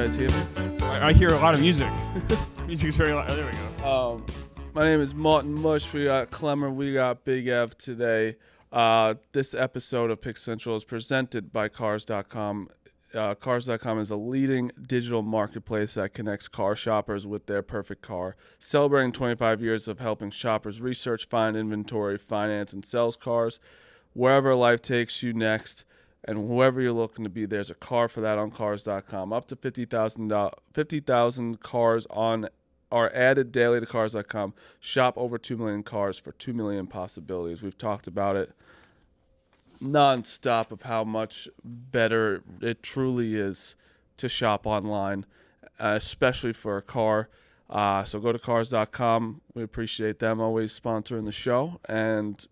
guys hear me? I hear a lot of music. Music's very loud. Oh, there we go. My name is Martin Mush. We got Clemmer. We got Big Ev today. This episode of Pick Central is presented by Cars.com. Cars.com is a leading digital marketplace that connects car shoppers with their perfect car. Celebrating 25 years of helping shoppers research, find inventory, finance, and sell cars. Wherever life takes you next, and whoever you're looking to be, there's a car for that on Cars.com. Up to 50,000 cars are added daily to Cars.com. Shop over 2 million cars for 2 million possibilities. We've talked about it nonstop of how much better it truly is to shop online, especially for a car. So go to Cars.com. We appreciate them always sponsoring the show. And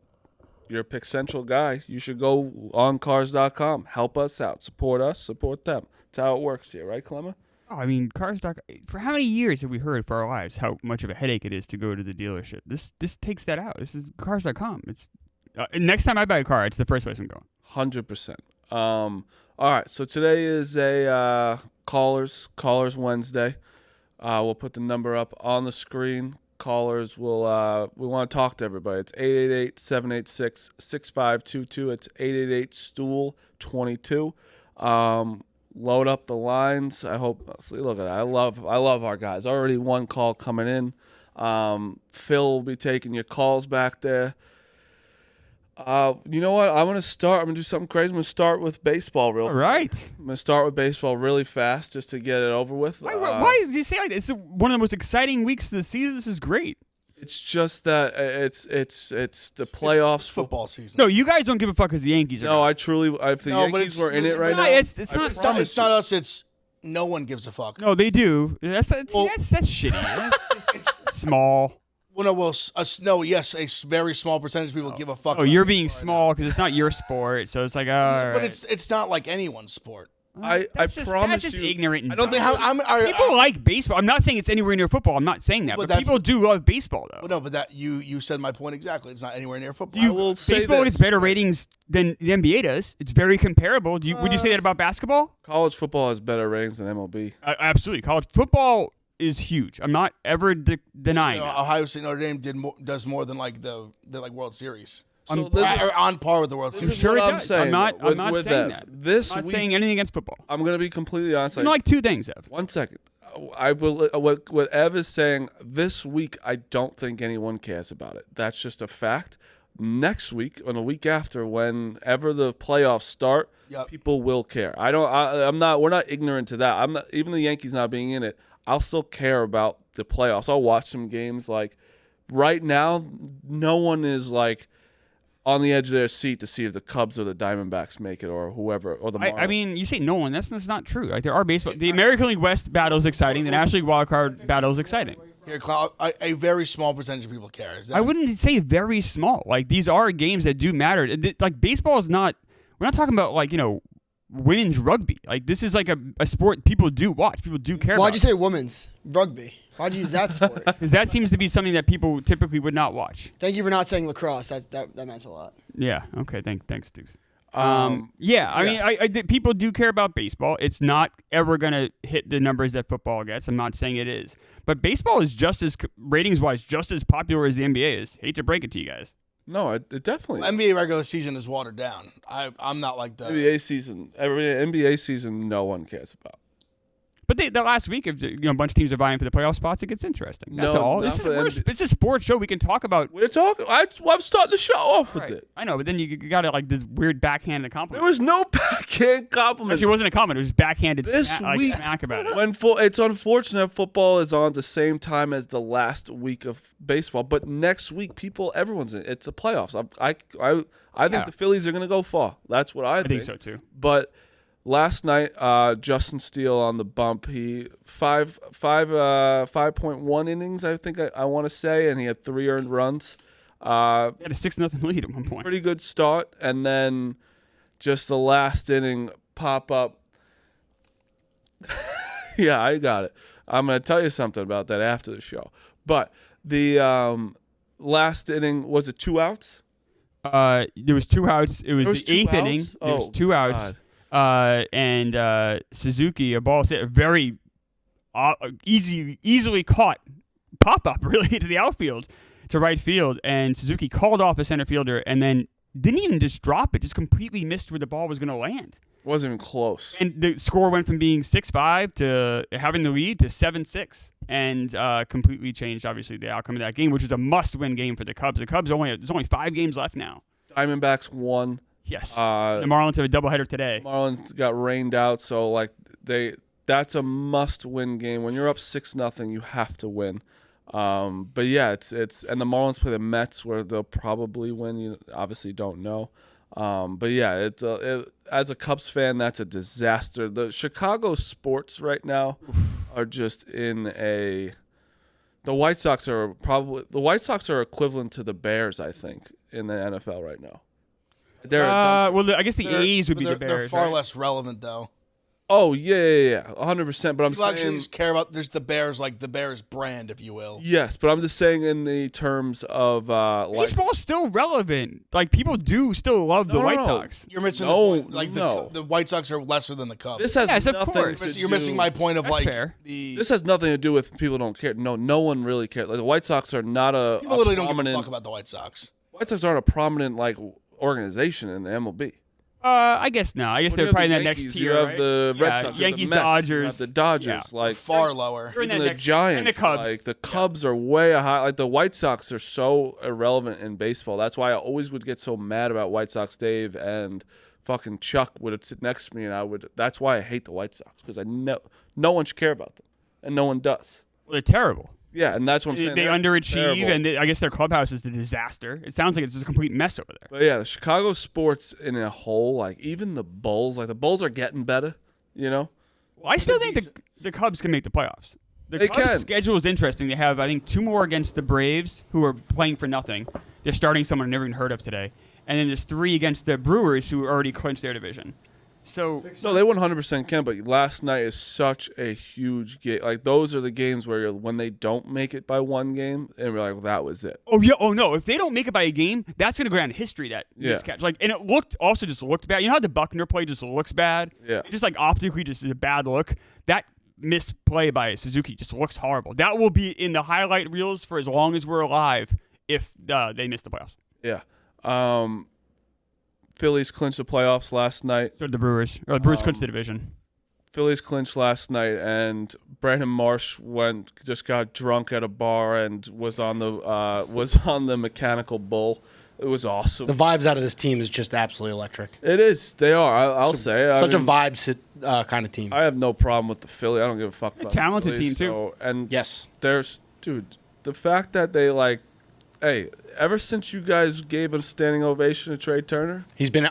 you're a Pick Central guy, you should go on Cars.com. Help us out. Support us. Support them. That's how it works here, right, Clemmer? Oh, I mean, Cars.com. For how many years have we heard for our lives how much of a headache it is to go to the dealership? This takes that out. This is Cars.com. It's next time I buy a car, it's the first place I'm going. 100%. All right, so today is a Callers Wednesday. We'll put the number up on the screen. Callers will we want to talk to everybody. It's 888-786-6522. It's 888-STOOL-22. Load up the lines. I hope. See, look at that. I love our guys. Already one call coming in. Phil will be taking your calls back there. You know what? I'm gonna do something crazy. I'm gonna start with baseball real quick. All right. I'm gonna start with baseball really fast just to get it over with. Why did you say like that? It's one of the most exciting weeks of the season. This is great. It's just that it's the playoffs. It's football season. No, you guys don't give a fuck because the Yankees are. No, if the Yankees were in it right now. It's not us. It's no one gives a fuck. No, they do. That's shitty. It's small. Well, yes, a very small percentage of people give a fuck. Oh, you're being small because it's not your sport, so it's like, but right. it's not like anyone's sport. I promise that's just you, ignorant. And I don't think people like baseball. I'm not saying it's anywhere near football. I'm not saying that, but people do love baseball, though. Well, no, but that you said my point exactly. It's not anywhere near football. Baseball gets better ratings than the NBA does. It's very comparable. Would you say that about basketball? College football has better ratings than MLB. Absolutely, college football is huge. I'm not ever denying that. Ohio State Notre Dame does more than the World Series. So on par with the World Series. I'm sure it does. Saying, I'm not saying that. This I'm not week, saying anything against football. I'm going to be completely honest. Like two things, Ev. 1 second. I will. What Ev is saying this week, I don't think anyone cares about it. That's just a fact. Next week, or the week after, whenever the playoffs start, people will care. We're not ignorant to that. I'm not. Even the Yankees not being in it, I'll still care about the playoffs. I'll watch some games. Like right now, no one is like on the edge of their seat to see if the Cubs or the Diamondbacks make it, or whoever, or the Marlins. I mean, you say no one. That's not true. Like there are baseball. The American League West battle is exciting. The National League Wild Card battle is exciting. Here, a very small percentage of people care. I wouldn't say very small. Like these are games that do matter. Like baseball is not. We're not talking about women's rugby. Like this is like a sport people do watch. People do care. Why'd you say women's rugby? Why'd you use that sport? Because that seems to be something that people typically would not watch. Thank you for not saying lacrosse. That meant a lot. Yeah. Okay. Thanks, Dukes. I mean, people do care about baseball. It's not ever gonna hit the numbers that football gets. I'm not saying it is, but baseball is just as ratings-wise just as popular as the NBA is. Hate to break it to you guys. No, it definitely. NBA regular season is watered down. I'm not like that. NBA season, no one cares about. But the last week, if a bunch of teams are vying for the playoff spots, it gets interesting. That's all. It's a sports show. We can talk about. We're talking. I'm starting the show off with it. I know, but then you got this weird backhanded compliment. There was no backhand compliment. Actually, it wasn't a compliment. It was backhanded this week. Smack about it. It's unfortunate football is on the same time as the last week of baseball, but next week everyone's in. It's the playoffs. I think the Phillies are going to go far. That's what I think. I think so too. But last night, Justin Steele on the bump. He 5.1 innings, I think I want to say, and he had 3 earned runs. He had a 6-0 lead at one point. Pretty good start, and then just the last inning pop up. Yeah, I got it. I'm going to tell you something about that after the show. But the last inning, was it 2 outs? There was 2 outs. It was the 8th inning. There was 2 outs. God. And Suzuki, a ball hit, a very easily caught pop-up really to the outfield, to right field, and Suzuki called off a center fielder and then didn't even just drop it, just completely missed where the ball was going to land. Wasn't even close. And the score went from being 6-5 to having the lead to 7-6, and completely changed, obviously, the outcome of that game, which was a must-win game for the Cubs. The Cubs there's only 5 games left now. Diamondbacks won. Yes. The Marlins have a doubleheader today. Marlins got rained out, so that's a must-win game. When you're up 6-0, you have to win. But yeah, it's and the Marlins play the Mets, where they'll probably win. You obviously don't know. But yeah, as a Cubs fan, that's a disaster. The Chicago sports right now are just in the White Sox are equivalent to the Bears, I think, in the NFL right now. I guess the A's would be the Bears. They're far right? less relevant, though. Oh, yeah, 100%. But I'm People saying actually just care about there's the Bears, like the Bears brand, if you will. yes, but I'm just saying in the terms of baseball's still relevant. Like, people do still love the White Sox. You're missing No, the point. Like no. the White Sox are lesser than the Cubs. This has Yes, of nothing course. to You're do- missing my point of That's like fair. This has nothing to do with people don't care. No one really cares. Like, the White Sox are not a people literally don't give a prominent. fuck about the White Sox. White Sox aren't a prominent organization in the MLB. I guess no. I guess When they're you have probably the in that next Yankees, tier. You have right? the Red Yeah, Sox, you have the Yankees, Mets, Dodgers. you have the Dodgers. Yeah. Like Far lower. They're in even that the next- Giants, and the Cubs. like the Cubs are way high. Like the White Sox are so irrelevant in baseball. That's why I always would get so mad about White Sox Dave and fucking Chuck would sit next to me, and that's why I hate the White Sox, because I know no one should care about them, and no one does. Well, they're terrible. Yeah, and that's what I'm saying. They They're underachieve, terrible. and I guess their clubhouse is a disaster. It sounds like it's just a complete mess over there. But yeah, the Chicago sports in a whole, like even the Bulls, like the Bulls are getting better, you know? Well, I still think the Cubs can make the playoffs. The They Cubs' can. schedule is interesting. They have, I think, 2 more against the Braves, who are playing for nothing. They're starting someone I never even heard of today. And then there's 3 against the Brewers, who already clinched their division. So No, they 100% can, but last night is such a huge game. Like, those are the games where when they don't make it by one game, and we're like, well, that was it. Oh yeah. Oh no. If they don't make it by a game, that's gonna go down in history. That miscatch. Like, and it just looked bad. You know how the Buckner play just looks bad? Yeah. It just like optically, just is a bad look. That missed play by Suzuki just looks horrible. That will be in the highlight reels for as long as we're alive if they miss the playoffs. Yeah. Phillies clinched the playoffs last night. So did the Brewers. Or the Brewers clinched the division. Phillies clinched last night, and Brandon Marsh just got drunk at a bar and was on the mechanical bull. It was awesome. The vibes out of this team is just absolutely electric. It is. They are. I'll say. Such a vibes kind of team. I have no problem with the Philly. I don't give a fuck about talented the Phillies, team, too. And Yes. the fact that they ever since you guys gave a standing ovation to Trey Turner, He's been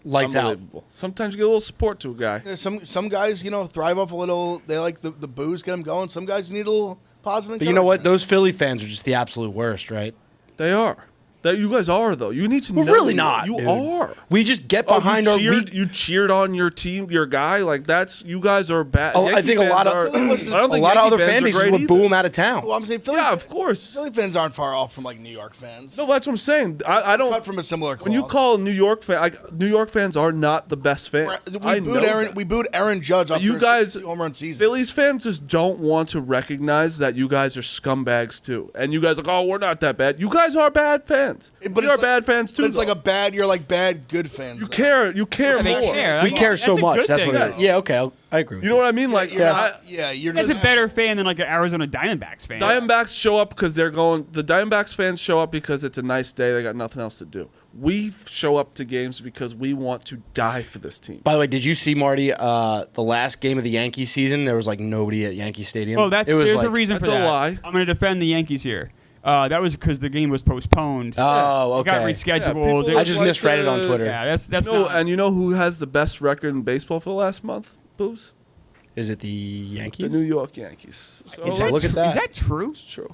lights out. unbelievable. Sometimes you get a little support to a guy. Yeah, some guys, thrive off a little. They like the boos, get them going. Some guys need a little positive. But you know what? encouragement. Those Philly fans are just the absolute worst, right? They are. That you guys are though. You need to We're know. really not. You dude. are. We just get Oh, behind our. you cheered on your team, your guy. Like you guys are bad. Oh, I Yankee think a lot fans of are- Listen, I don't a think lot of Yankee other fans fan are bases great would either. boo him out of town. Well, I'm saying Philly. Yeah, of course. Philly fans aren't far off from like New York fans. No, that's what I'm saying. I don't. Cut from a similar cloth. When you call New York New York fans are not the best fans. I know that. We booed Aaron Judge. But After you guys, a home run season. Phillies fans just don't want to recognize that you guys are scumbags too, and you guys are like, oh, we're not that bad. You guys are bad fans. But we are it's like- bad fans too. But it's like though. a bad. You're like bad good fans. You though. care. You care They more. care. We That's care a so much. good That's thing. what it is. Yeah. Okay. I agree. With You know what I mean? Like, You're I- not, yeah, you're That's just a better fan than like an Arizona Diamondbacks fan. Diamondbacks show up because they're going. The Diamondbacks fans show up because it's a nice day. They got nothing else to do. We show up to games because we want to die for this team. By the way, did you see Marty? The last game of the Yankees season, there was like nobody at Yankee Stadium. Oh, it was there's like, a reason for That's a that. lie. I'm going to defend the Yankees here. That was because the game was postponed. Oh, It got okay. rescheduled. people I just like misread it on the- Twitter. Yeah, that's No, not. and you know who has the best record in baseball for the last month? Booze? Is it the The Yankees? New York Yankees. So Is that look at tr- that. Is that true? It's true.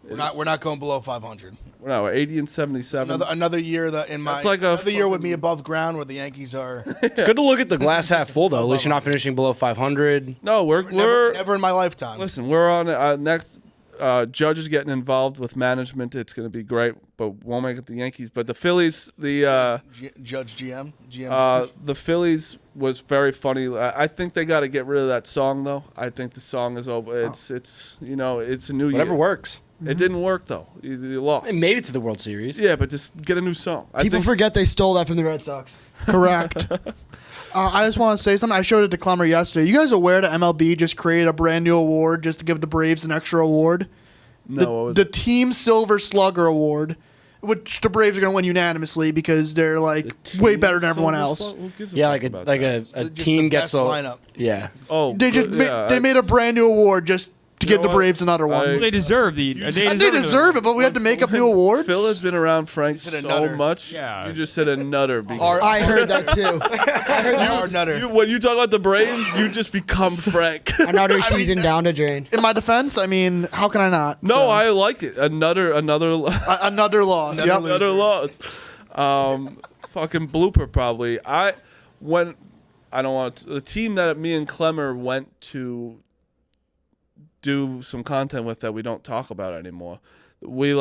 we're not going below 500. We're 80 and 77. Another year That's like another year with me above ground where the Yankees are. It's good to look at the glass half full though. At least you're not finishing below 500. No, we're Never in my lifetime. listen. We're on next. Judge is getting involved with management. It's going to be great, but won't make it the Yankees. But the Phillies, Judge GM. The Phillies was very funny. I think they got to get rid of that song though. I think the song is over. It's it's a new Whatever year. works. It didn't work though. You lost. They made it to the World Series. Yeah, but just get a new song. People forget they stole that from the Red Sox. Correct. I just want to say something. I showed it to Clemmer yesterday. You guys aware that MLB just created a brand new award just to give the Braves an extra award? No, The Team Silver Slugger Award, which the Braves are going to win unanimously because they're like way better than everyone else. Yeah, like a team gets the lineup. Yeah. Oh, They just they made a brand new award just to give the Braves another one. Well, they deserve the. They deserve it, but we had to make up new awards. Phil has been around Frank so nutter. much. Yeah. You just said a nutter. I heard that too. I heard Hard nutter. When you talk about the Braves, you just become Frank. another season down the drain. In my defense, I mean, how can I not? No, So, I like it. Another another loss. Another Yep. loser. another loss. Fucking blooper probably. The team that me and Clemmer went to do some content with that we don't talk about anymore. We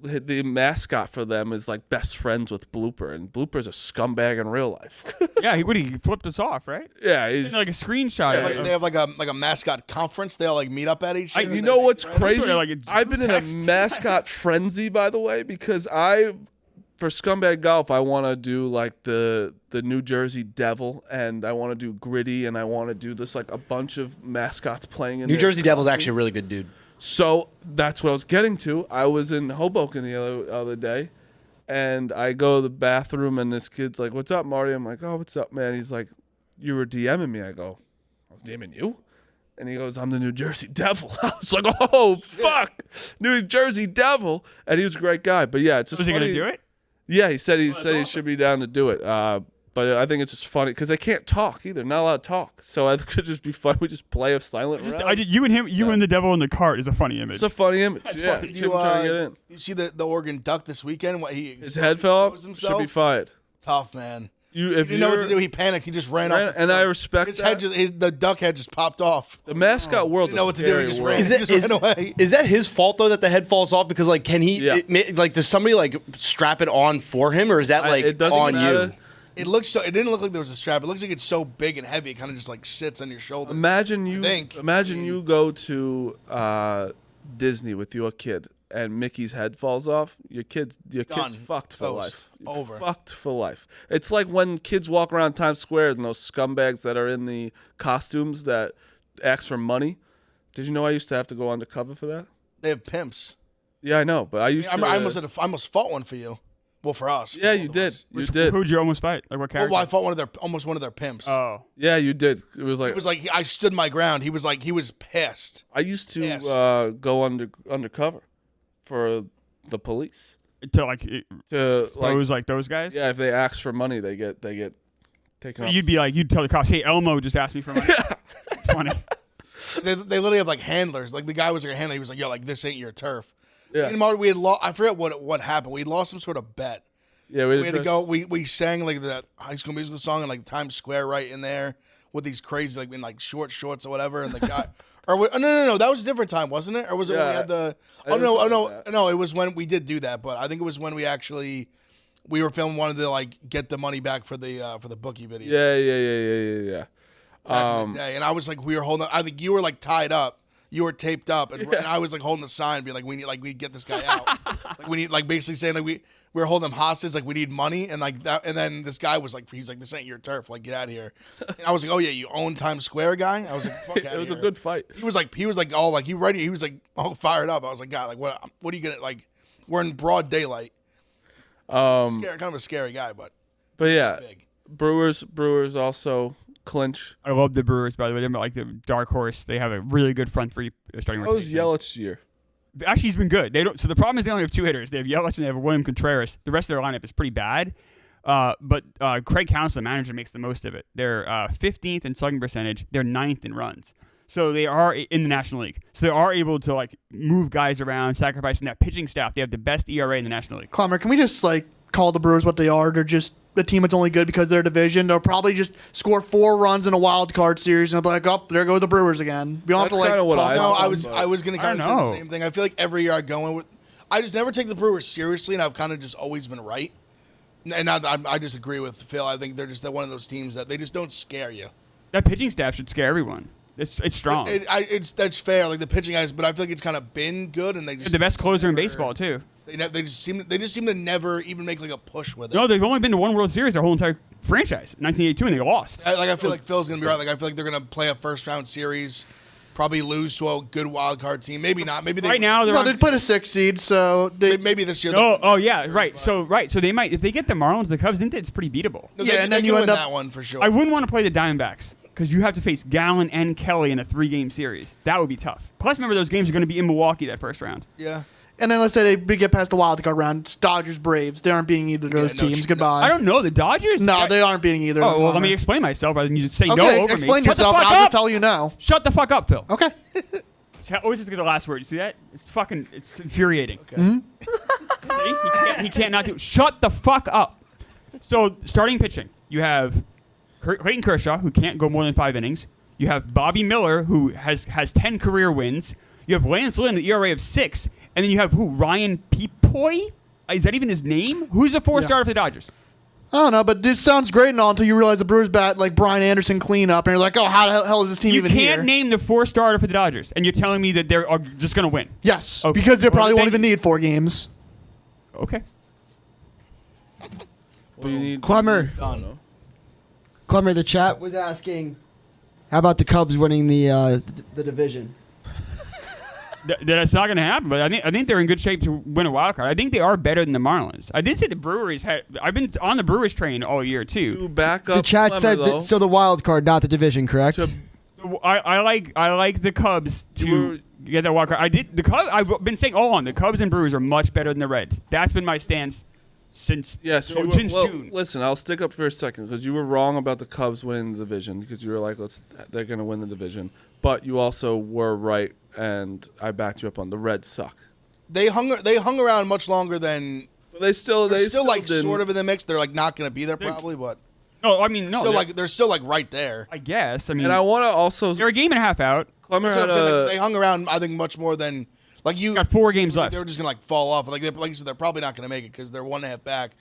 the mascot for them is like best friends with Blooper, and Blooper's a scumbag in real life. Yeah, he flipped us off, right? Yeah, he's Like a screenshot. They have like a mascot conference. They all like meet up at each other. you know what's crazy? Sort of like a I've been in a text. mascot frenzy, by the way, because for Scumbag Golf, I want to do like the New Jersey Devil, and I want to do Gritty, and I want to do this like a bunch of mascots playing in New their Jersey Devil's costume. actually a really good dude. So that's what I was getting to. I was in Hoboken the other day, and I go to the bathroom, and this kid's like, "What's up, Marty?" I'm like, "Oh, what's up, man?" He's like, "You were DMing me." I go, "I was DMing you?" And he goes, "I'm the New Jersey Devil." I was like, "Oh, fuck, New Jersey Devil." And he was a great guy. But yeah, it's just Was he funny. gonna do it? Yeah, he said he should be down to do it. But I think it's just funny because they can't talk either. Not allowed to talk. So it could just be fun. We just play a silent round. You and him, you and the devil in the cart is a funny image. It's a funny image. Yeah, Did Chip trying to get in. you see the Oregon Duck this weekend? What His head fell off. himself? Should be fired. Tough, man. He He didn't know what to do. He panicked. He just ran off. and I respect His that. head the duck head just popped off. The mascot world. He didn't know what to do. He just ran. He just ran away. Is that his fault though that the head falls off? Because like, can he? Yeah. Does somebody like strap it on for him, or is that like it doesn't on matter. you? It looks so. It didn't look like there was a strap. It looks like it's so big and heavy. It kind of just like sits on your shoulder. Imagine you I mean- you go to Disney with your kid and Mickey's head falls off. Your kid's Done. fucked for Toast. life. You're Over. Fucked for life. It's like when kids walk around Times Square and those scumbags that are in the costumes that ask for money. Did you know I used to have to go undercover for that? They have pimps. Yeah, I know, but I used to. I almost fought one for you. Well, for us. Yeah, for you both of did. us. You did. Who'd you almost fight? Like what character? Well, I fought almost one of their pimps. Oh. Yeah, you did. It was like It was like I stood my ground. He was pissed. I used to Yes. go undercover for the police To like to expose like those guys? yeah, if they ask for money, they get taken So off. you'd tell the cops, hey, Elmo just asked me for money. It's funny. They literally have like handlers. Like the guy was like a handler. He was like, "Yo, like this ain't your turf." Yeah. Me and Marty, we had lost. I forget what happened. We lost some sort of bet. Yeah, We had to go. We sang like that High School Musical song in like Times Square right in there with these crazy like in like short shorts or whatever. And the guy, no, that was a different time, wasn't it? Or was it when we Yeah, had the? I didn't say that. No, it was when we did do that. But I think it was when we were filming wanted to like get the money back for the bookie video. Yeah. Back in the day, and I was like, we were holding. I think you were like tied up. You were taped up, and I was like holding the sign, being like, "We need get this guy out. Like we need basically saying like we were holding him hostage, like we need money, and like that." And then this guy was like, "This ain't your turf. Like get out of here." And I was like, "Oh yeah, you own Times Square, guy." I was like, "Fuck out of here." It was a good fight. He was like all like he ready. He was like all fired up. I was like, "God, like what are you gonna like?" We're in broad daylight. Kind of a scary guy, but yeah, big. Brewers also clinch. I love the Brewers, by the way. They're like the dark horse. They have a really good front three starting That was rotation. Yelich's year. Actually, he's been good. They don't. So the problem is they only have two hitters. They have Yelich and they have William Contreras. The rest of their lineup is pretty bad. But Craig Counsell, the manager, makes the most of it. They're 15th in slugging percentage. They're 9th in runs. So they are in the National League. So they are able to like move guys around, sacrificing that pitching staff. They have the best ERA in the National League. Clemmer, can we just like call the Brewers what they are. They're just a team that's only good because they're division. They'll probably just score 4 runs in a wild card series and they'll be like, oh, there go the Brewers again. We don't have to That's kinda what talk I about thought. I was going to kind of say know. the same thing. I feel like every year I go in with, I just never take the Brewers seriously, and I've kind of just always been right. And I just agree with Phil. I think they're just one of those teams that they just don't scare you. That pitching staff should scare everyone. It's strong. That's fair, like the pitching guys, but I feel like it's kind of been good, and they just the best closer in baseball too. They just seem to never even make like a push with it. No, they've only been to one World Series their whole entire franchise, 1982, and they lost. I feel like Phil's gonna be right. Like I feel like they're gonna play a first round series, probably lose to a good wild card team. Maybe not. Maybe they Right now they're they put a 6 seed, so maybe this year. Oh yeah, right. So they might, if they get the Marlins, the Cubs, think it's pretty beatable. No, Yeah, and then you win end up- that one for sure. I wouldn't want to play the Diamondbacks because you have to face Gallen and Kelly in a 3-game series. That would be tough. Plus, remember those games are going to be in Milwaukee that first round. Yeah. And then let's say they get past the wild card round. It's Dodgers, Braves. They aren't beating either of those no, teams. no. Goodbye. I don't know the Dodgers. No, they aren't beating either. Oh well, let me explain myself rather than you just say no Okay, over explain me. yourself. Shut the I'll fuck just up. tell you no. Shut the fuck up, Phil. Okay. Always have to get the last word. You see that? It's infuriating. Okay. See? He can't not do. Shut the fuck up. So starting pitching, you have Clayton Kershaw, who can't go more than 5 innings. You have Bobby Miller, who has 10 career wins. You have Lance Lynn, the ERA of 6, and then you have who? Ryan Peepoy? Is that even his name? Who's the 4-starter for the Dodgers? I don't know, but this sounds great and all until you realize the Brewers bat like Brian Anderson cleanup, and you're like, oh, how the hell is this team You even can't here? name the 4-starter for the Dodgers, and you're telling me that they're just going to win. Yes, Okay. because they probably Well, won't even need 4 games. Okay. Well, you need Clemmer. Done. Clemmer, the chat was asking, how about the Cubs winning the division? That's not going to happen, but I think they're in good shape to win a wild card. I think they are better than the Marlins. I did say the Brewers had. I've been on the Brewers train all year too. To back up The chat Clemmer, said though, so the wild card, not the division, correct? to I like the Cubs to get that wild card. I did the Cubs. I've been saying all along the Cubs and Brewers are much better than the Reds. That's been my stance since Yes, you were, since well, June. listen, I'll stick up for a second because you were wrong about the Cubs winning the division because you were like, they're going to win the division. But you also were right, and I backed you up on the Reds suck. They hung around much longer than But they're still like didn't- sort of in the mix. They're like not going to be there probably, but No, I mean no. they're still like right there. I guess. I mean, And I want to also they're a game and a half out. Clemmer That's had what I'm saying, like, a they hung around, I think, much more than like you. Got 4 games Like, left. they were just gonna like fall off. Like you said, they're probably not gonna make it because they're 1.5 back,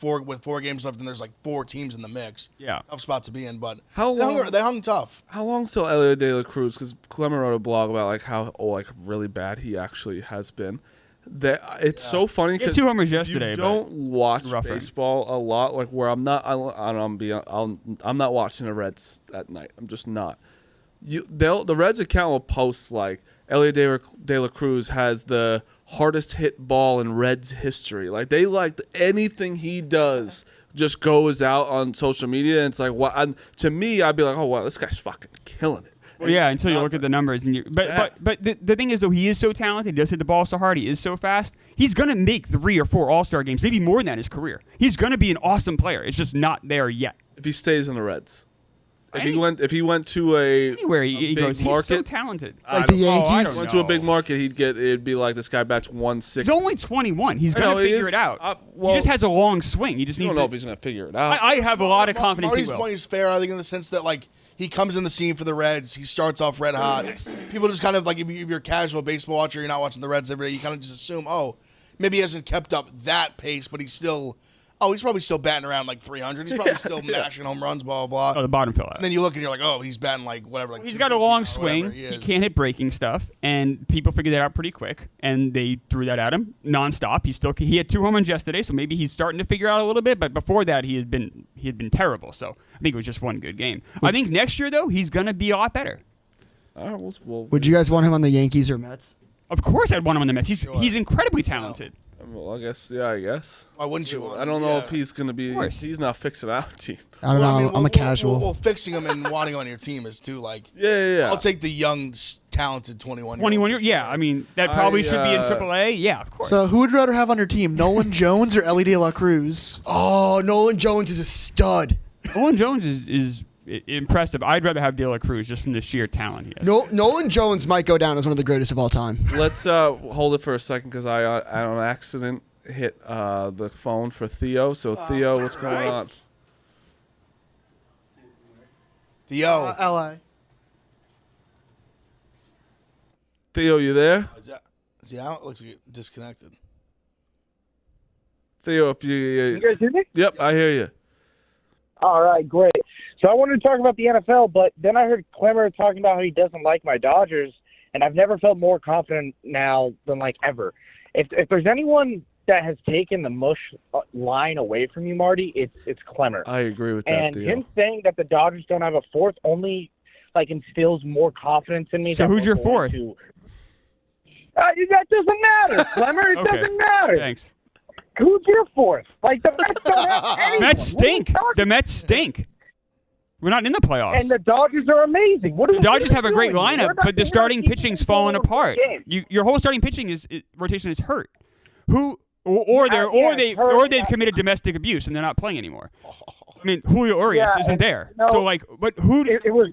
with 4 games left, and there's like 4 teams in the mix. Yeah. Tough spot to be in, but How long- they hung tough. How long till Elly De La Cruz? Because Clemmer wrote a blog about like how really bad he actually has been. That it's so funny He had because 2 homers you yesterday. don't watch rougher. baseball a lot. Like where I'm not watching the Reds at night. I'm just not. The Reds account will post like Elly De La Cruz has the hardest hit ball in Reds history. Like they like anything he does just goes out on social media, and it's like what? And to me, I'd be like, oh wow, this guy's fucking killing it. Well, yeah, until you look at the numbers, and but the thing is though, he is so talented. He does hit the ball so hard. He is so fast. He's gonna make 3 or 4 All-Star games, maybe more than that in his career. He's gonna be an awesome player. It's just not there yet. If he stays in the Reds. If he Any- went to a Anywhere he big goes, he's so market, talented. Like the Yankees? went to a big market, it'd be like this guy bats 160. He's only 21. He's I know, gonna he figure is. it out. Well, he just has a long swing. He just I needs don't know to. if he's gonna figure it out. I have a lot of confidence Marty's he will. point is fair, I think, in the sense that like he comes in the scene for the Reds. He starts off red hot. People just kind of like if you're a casual baseball watcher, you're not watching the Reds every day. You kind of just assume, oh, maybe he hasn't kept up that pace, but he's probably still batting around like 300. He's probably still mashing home runs, blah blah Oh, blah. the bottom fell out. And then you look and you're like, oh, he's batting like whatever. Like He's got a long 250 or whatever swing. he He is. can't hit breaking stuff, and people figured that out pretty quick. And they threw that at him nonstop. He had 2 home runs yesterday, so maybe he's starting to figure out a little bit. But before that, he had been terrible. So I think it was just one good game. I think next year though, he's gonna be a lot better. All right, we'll Would you guys want him on the Yankees or Mets? Of course, I'd want him on the Mets. Sure. He's incredibly talented. Well, I guess. Why wouldn't you? want I him? don't know Yeah. if he's gonna be. course. He's not fixing out team. I don't Well, know. mean, I'm a casual. Well, fixing him and wanting him on your team is too like. Yeah. I'll take the young, talented 21. 21 years. Yeah, I mean that probably should be in AAA. Yeah, of course. So who would you rather have on your team, Nolan Jones or Elly De La Cruz? Oh, Nolan Jones is a stud. Owen Jones is impressive. I'd rather have De La Cruz just from the sheer talent he has. Nolan Jones might go down as one of the greatest of all time. Let's hold it for a second because I on accident hit the phone for Theo. So Theo, what's going on? Theo. LA. Theo, you there? Is he out? It looks like it disconnected. Theo, if You guys hear me? Yep, I hear you. All right, great. So I wanted to talk about the NFL, but then I heard Clemmer talking about how he doesn't like my Dodgers, and I've never felt more confident now than like ever. If there's anyone that has taken the mush line away from you, Marty, it's Clemmer. I agree with that, And Theo. him saying that the Dodgers don't have a fourth only like instills more confidence in me. So that who's we're your going fourth? That doesn't matter, Clemmer. It Okay. doesn't matter. Thanks. Who's your fourth? Like the Mets don't have anyone. Mets What are you stink. talking The Mets stink. We're not in the playoffs. And the Dodgers are amazing. What are The Dodgers have a great doing? lineup, We're not- but the we're starting not pitching's keeping falling score apart. of games. Your whole starting pitching rotation is hurt. Or they've committed domestic abuse and they're not playing anymore. I mean, Julio Urias Yeah, isn't there. no, So but who? It was.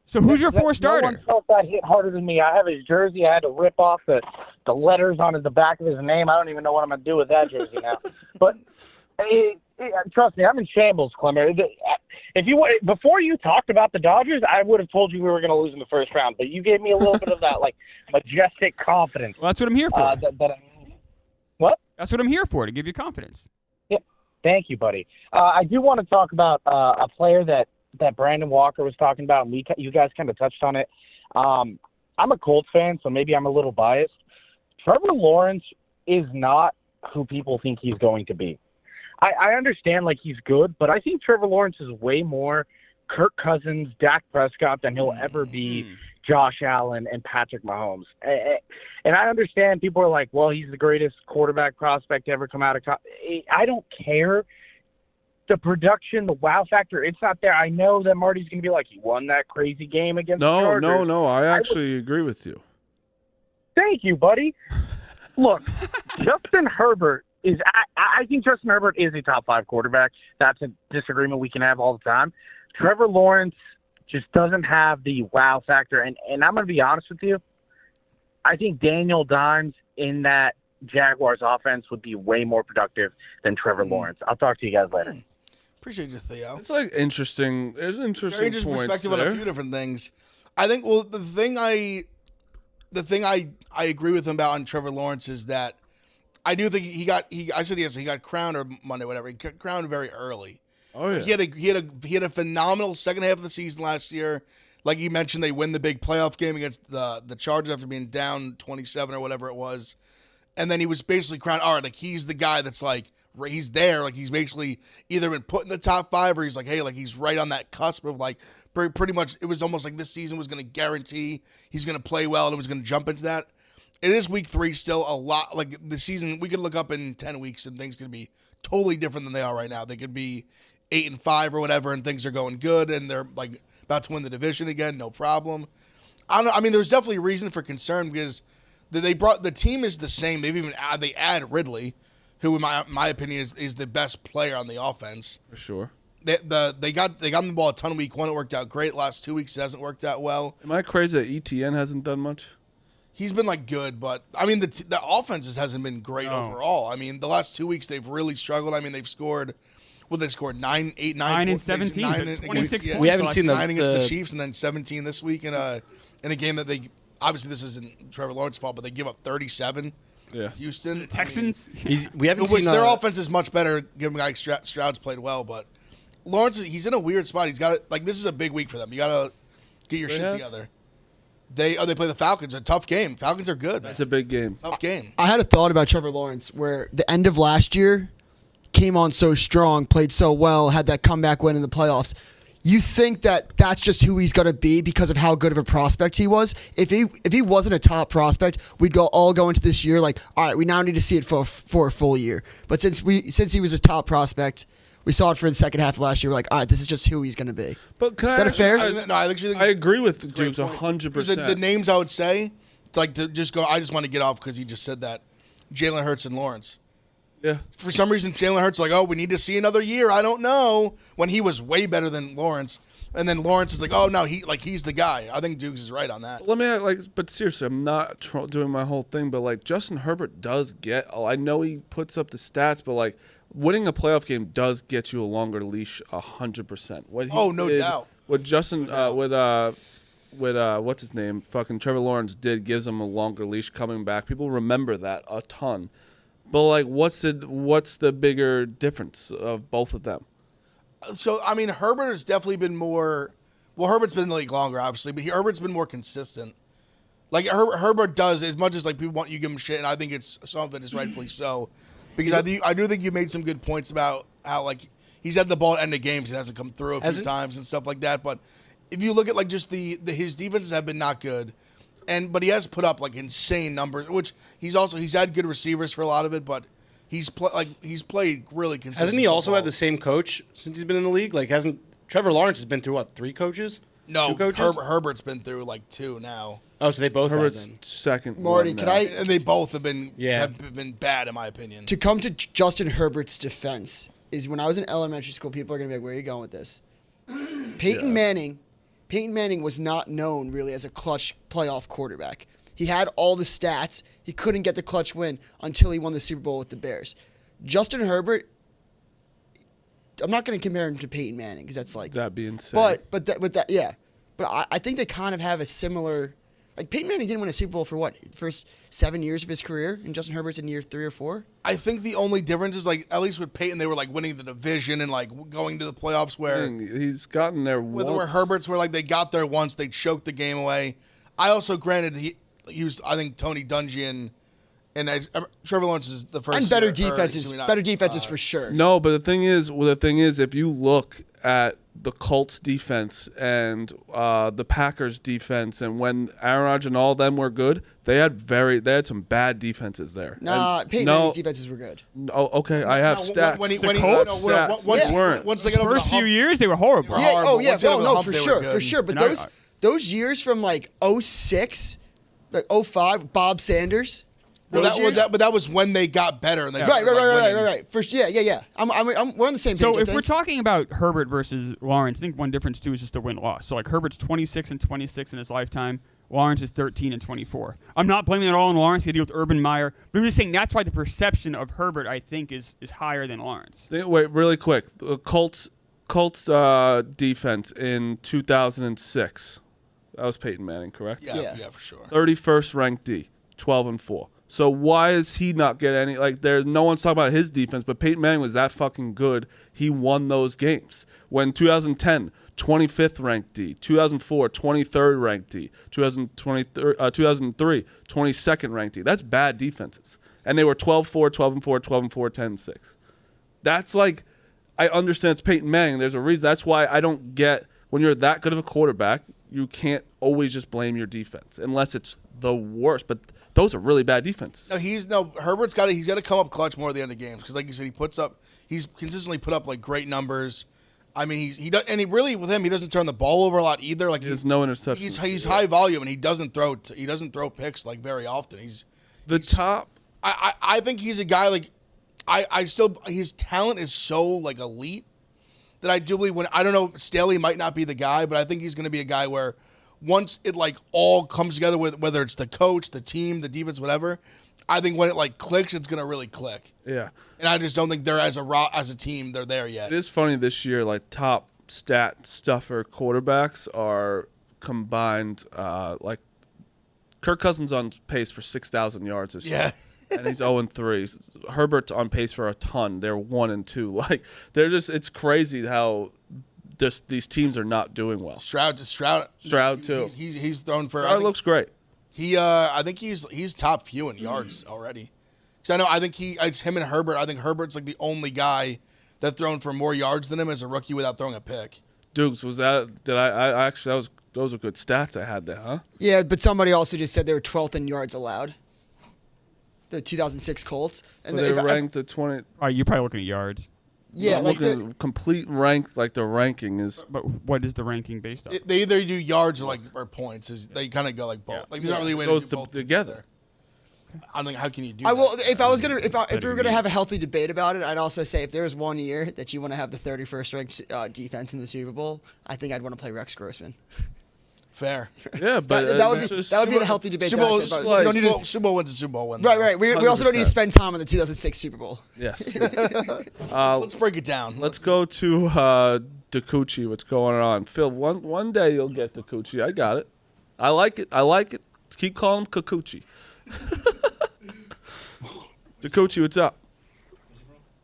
So who's your No fourth starter? one felt that hit harder than me. I have his jersey. I had to rip off the letters on the back of his name. I don't even know what I'm going to do with that jersey now. But trust me, I'm in shambles, Clemmer. Before you talked about the Dodgers, I would have told you we were going to lose in the first round. But you gave me a little bit of that like majestic confidence. Well, that's what I'm here for. What? That's what I'm here for, to give you confidence. Yeah. Thank you, buddy. I do want to talk about a player that Brandon Walker was talking about, and you guys kind of touched on it. I'm a Colts fan, so maybe I'm a little biased. Trevor Lawrence is not who people think he's going to be. I understand, like, he's good, but I think Trevor Lawrence is way more Kirk Cousins, Dak Prescott than he'll ever be Josh Allen and Patrick Mahomes. And I understand people are like, well, he's the greatest quarterback prospect to ever come out of college. I don't care. The production, the wow factor, it's not there. I know that Marty's going to be like, he won that crazy game against the Chargers. No. I actually agree with you. Thank you, buddy. Look, Justin Herbert is – I think Justin Herbert is a top 5 quarterback. That's a disagreement we can have all the time. Trevor Lawrence just doesn't have the wow factor. And I'm going to be honest with you. I think Daniel Dimes in that Jaguars offense would be way more productive than Trevor Lawrence. I'll talk to you guys later. Appreciate you, Theo. It's like interesting. There's interesting Very interesting points perspective there. on a few different things. I think. Well, the thing I agree with him about on Trevor Lawrence is that I do think he got crowned or Monday, whatever. He got crowned very early. Oh yeah. He had a phenomenal second half of the season last year. Like you mentioned, they win the big playoff game against the Chargers after being down 27 or whatever it was. And then he was basically crowned. All right, like he's the guy that's like he's there. Like he's basically either been put in the top 5 or he's like, hey, like he's right on that cusp of like pretty much. It was almost like this season was going to guarantee he's going to play well and it was going to jump into that. It is week 3 still a lot. Like the season, we could look up in 10 weeks and things could be totally different than they are right now. They could be 8-5 or whatever, and things are going good and they're like about to win the division again, no problem. I don't know. I mean, there's definitely reason for concern because they brought the team is the same. They add Ridley, who in my opinion is the best player on the offense. For sure. They got the ball a ton week 1. It worked out great. Last 2 weeks it hasn't worked out well. Am I crazy that ETN hasn't done much? He's been like good, but I mean the offense hasn't been great overall. I mean the last 2 weeks they've really struggled. I mean they've scored. Well, they scored 9 and 17. 26 points. We haven't seen 9 against the Chiefs, and then 17 this week in a game that they obviously this isn't Trevor Lawrence's fault, but they give up 37. Yeah. Houston Texans. We haven't seen their offense is much better. Given like Stroud's played well, but Lawrence he's in a weird spot. He's got like this is a big week for them. You got to get your shit together. They play the Falcons. A tough game. Falcons are good. That's a big game. Tough game. I had a thought about Trevor Lawrence where the end of last year came on so strong, played so well, had that comeback win in the playoffs. You think that that's just who he's going to be because of how good of a prospect he was? If he wasn't a top prospect, we'd all go into this year like, all right, we now need to see it for a full year. But since he was a top prospect, we saw it for the second half of last year. We're like, all right, this is just who he's going to be. But Is that fair? I agree with Dukes point. 100%. The names I would say, it's like to just go. I just want to get off because he just said that. Jalen Hurts and Lawrence. Yeah. For some reason, Jalen Hurts like, oh, we need to see another year. I don't know. When he was way better than Lawrence. And then Lawrence is like, oh no, he's the guy. I think Dukes is right on that. Let me but seriously, I'm not doing my whole thing, but like Justin Herbert does get. I know he puts up the stats, but like winning a playoff game does get you a longer leash 100%. No doubt. What Justin with what's his name, fucking Trevor Lawrence did gives him a longer leash coming back. People remember that a ton. But like, what's the bigger difference of both of them? So, I mean, Herbert has definitely been more. Well, Herbert's been in the league longer, obviously, but Herbert's been more consistent. Like Herbert does, as much as like people want you to give him shit, and I think it's some of it is rightfully so, because I do think you made some good points about how like he's had the ball at end of games, it hasn't come through a few times and stuff like that. But if you look at like just his defenses have been not good, but he has put up like insane numbers, which he's had good receivers for a lot of it, but. He's played really consistent. Hasn't he also had the same coach since he's been in the league? Like, Trevor Lawrence has been through what, 3 coaches? No, 2 coaches? Herbert's been through like 2 now. Oh, so they both Herbert's have been. second. Marty, And they both have been have been bad in my opinion. To come to Justin Herbert's defense is when I was in elementary school, people are gonna be like, "Where are you going with this?" Peyton Manning was not known really as a clutch playoff quarterback. He had all the stats. He couldn't get the clutch win until he won the Super Bowl with the Bears. Justin Herbert, I'm not going to compare him to Peyton Manning because that's like that'd be insane. But I think they kind of have a similar. Like Peyton Manning didn't win a Super Bowl for what, the first 7 years of his career, and Justin Herbert's in year 3 or 4. I think the only difference is like at least with Peyton, they were like winning the division and like going to the playoffs where he's gotten there. Where Herbert's where like they got there once, they choked the game away. I also granted he was I think Tony Dungy and Trevor Lawrence is the first. And better defenses for sure. No, but the thing is, if you look at the Colts defense and the Packers defense, and when Aaron Rodgers and all of them were good, they had some bad defenses there. Peyton Manning's defenses were good. Oh, okay. I have stats. Once they got over the first few years, they were horrible. For sure. But those years from like 06, like 05, Bob Sanders. But that was when they got better. And they right. Yeah. We're on the same page. So if we're talking about Herbert versus Lawrence, I think one difference too is just the win-loss. So like Herbert's 26-26 in his lifetime. Lawrence is 13-24. I'm not blaming it all on Lawrence. He had to deal with Urban Meyer. But I'm just saying that's why the perception of Herbert, I think, is higher than Lawrence. Wait, really quick. The Colts defense in 2006. That was Peyton Manning, correct? Yeah, for sure. 31st ranked D, 12-4. So why is he not get any? Like, no one's talking about his defense, but Peyton Manning was that fucking good. He won those games. When 2010, 25th ranked D, 2004, 23rd ranked D, 2003, 22nd ranked D. That's bad defenses, and they were 12-4, 12-4, 12-4, 10-6. That's like, I understand it's Peyton Manning. There's a reason. That's why I don't get when you're that good of a quarterback, you can't always just blame your defense unless it's the worst. But those are really bad defenses. Herbert's got to come up clutch more at the end of games because, like you said, he's consistently put up like great numbers. I mean, he doesn't turn the ball over a lot either. Like there's no interceptions. He's high volume and he doesn't throw picks like very often. I think he's a guy like his talent is so like elite that I do believe I don't know, Staley might not be the guy, but I think he's going to be a guy where once it like all comes together with whether it's the coach, the team, the defense, whatever, I think when it like clicks, it's going to really click. Yeah. And I just don't think they're as a team, they're there yet. It is funny this year, like top stat stuffer quarterbacks are combined, like Kirk Cousins on pace for 6,000 yards this year. And he's 0-3. Herbert's on pace for a ton. They're 1-2. Like it's crazy how these teams are not doing well. Stroud too. He's thrown for. Stroud looks great. I think he's top few in yards already. Because I think it's him and Herbert. I think Herbert's like the only guy that thrown for more yards than him as a rookie without throwing a pick. Dukes, was that? Did I actually? Those are good stats I had there, huh? Yeah, but somebody also just said they were 12th in yards allowed. The 2006 Colts. And so they ranked the 20. Oh, you're probably looking at yards. Yeah, like the complete rank, like the ranking is. But what is the ranking based on? They either do yards or points. They kind of go like both. Yeah. Like there's not really a way to do both together. I think how can you do? I will. that? If I was gonna, if we were gonna have a healthy debate about it, I'd also say if there was one year that you want to have the 31st ranked defense in the Super Bowl, I think I'd want to play Rex Grossman. Fair. Yeah, but that would be the healthy debate. Super Bowl, that I'd say, you don't need to, Super Bowl wins a Super Bowl win. Right. We also don't need to spend time on the 2006 Super Bowl. Yes. Let's break it down. Let's go to DeCucci. What's going on, Phil? One day you'll get DeCucci. I got it. I like it. Keep calling him Kikuchi. DeCucci, what's up?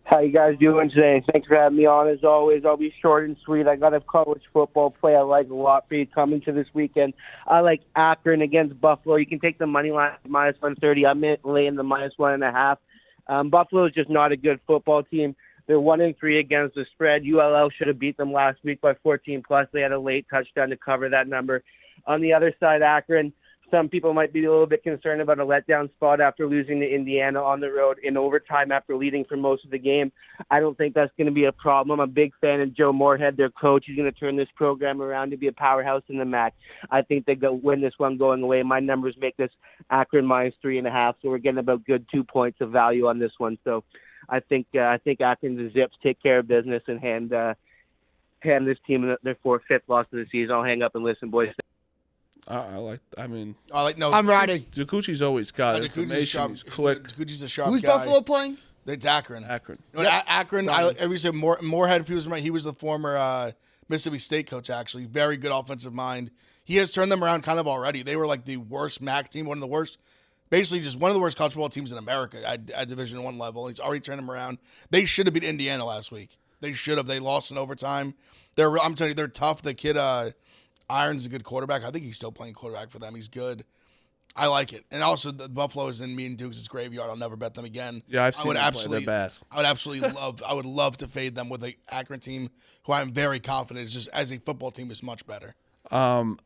How you guys doing today? Thanks for having me on. As always, I'll be short and sweet. I got a college football play I like a lot for you coming to this weekend. I like Akron against Buffalo. You can take the money line minus 130. I'm laying the minus 1.5. Buffalo is just not a good football team. They're 1-3 against the spread. ULL should have beat them last week by 14+. They had a late touchdown to cover that number. On the other side, Akron, some people might be a little bit concerned about a letdown spot after losing to Indiana on the road in overtime after leading for most of the game. I don't think that's going to be a problem. I'm a big fan of Joe Moorhead, their coach. He's going to turn this program around to be a powerhouse in the MAC. I think they go win this one going away. My numbers make this Akron minus 3.5, so we're getting about good 2 points of value on this one. So I think Akron, the Zips take care of business and hand this team their fifth loss of the season. I'll hang up and listen, boys. No. I'm riding. DeCucci's always got information. He's quick. DeCucci's a sharp Who's guy. Buffalo playing? It's Akron. Akron. Every say Moorhead. If he was the former Mississippi State coach. Actually, very good offensive mind. He has turned them around kind of already. They were like the worst MAC team, one of the worst, basically just one of the worst college football teams in America at Division I level. He's already turned them around. They should have beat Indiana last week. They should have. They lost in overtime. I'm telling you, they're tough. The kid. Irons is a good quarterback. I think he's still playing quarterback for them. He's good. I like it. And also, the Buffalo is in me and Dukes' graveyard. I'll never bet them again. Yeah, I've seen them play. They're bad. I would absolutely love to fade them with an Akron team who I'm very confident is just as a football team is much better. I'm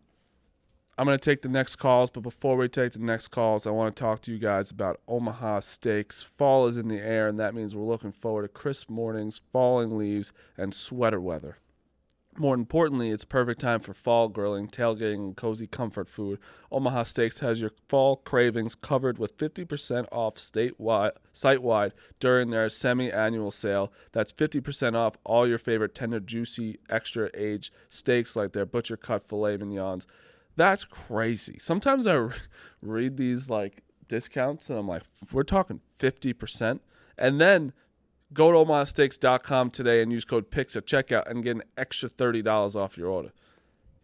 going to take the next calls, but before we take the next calls, I want to talk to you guys about Omaha Steaks. Fall is in the air, and that means we're looking forward to crisp mornings, falling leaves, and sweater weather. More importantly, it's perfect time for fall grilling, tailgating, and cozy comfort food. Omaha Steaks has your fall cravings covered with 50% off site-wide during their semi-annual sale. That's 50% off all your favorite tender, juicy, extra-aged steaks like their butcher-cut filet mignons. That's crazy. Sometimes I read these like discounts, and I'm like, we're talking 50%. And then go to omahasteaks.com today and use code PICKS at checkout and get an extra $30 off your order.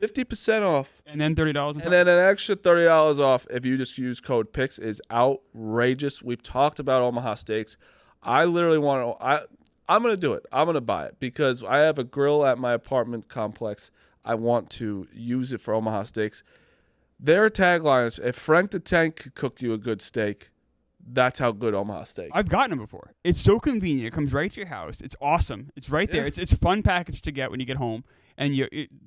50% off. And then $30. And then an extra $30 off if you just use code PICKS is outrageous. We've talked about Omaha Steaks. I literally want to I'm going to do it. I'm going to buy it because I have a grill at my apartment complex. I want to use it for Omaha Steaks. Their tagline is, if Frank the Tank could cook you a good steak, that's how good Omaha Steak. I've gotten them before. It's so convenient. It comes right to your house. It's awesome. It's right there. It's a fun package to get when you get home, and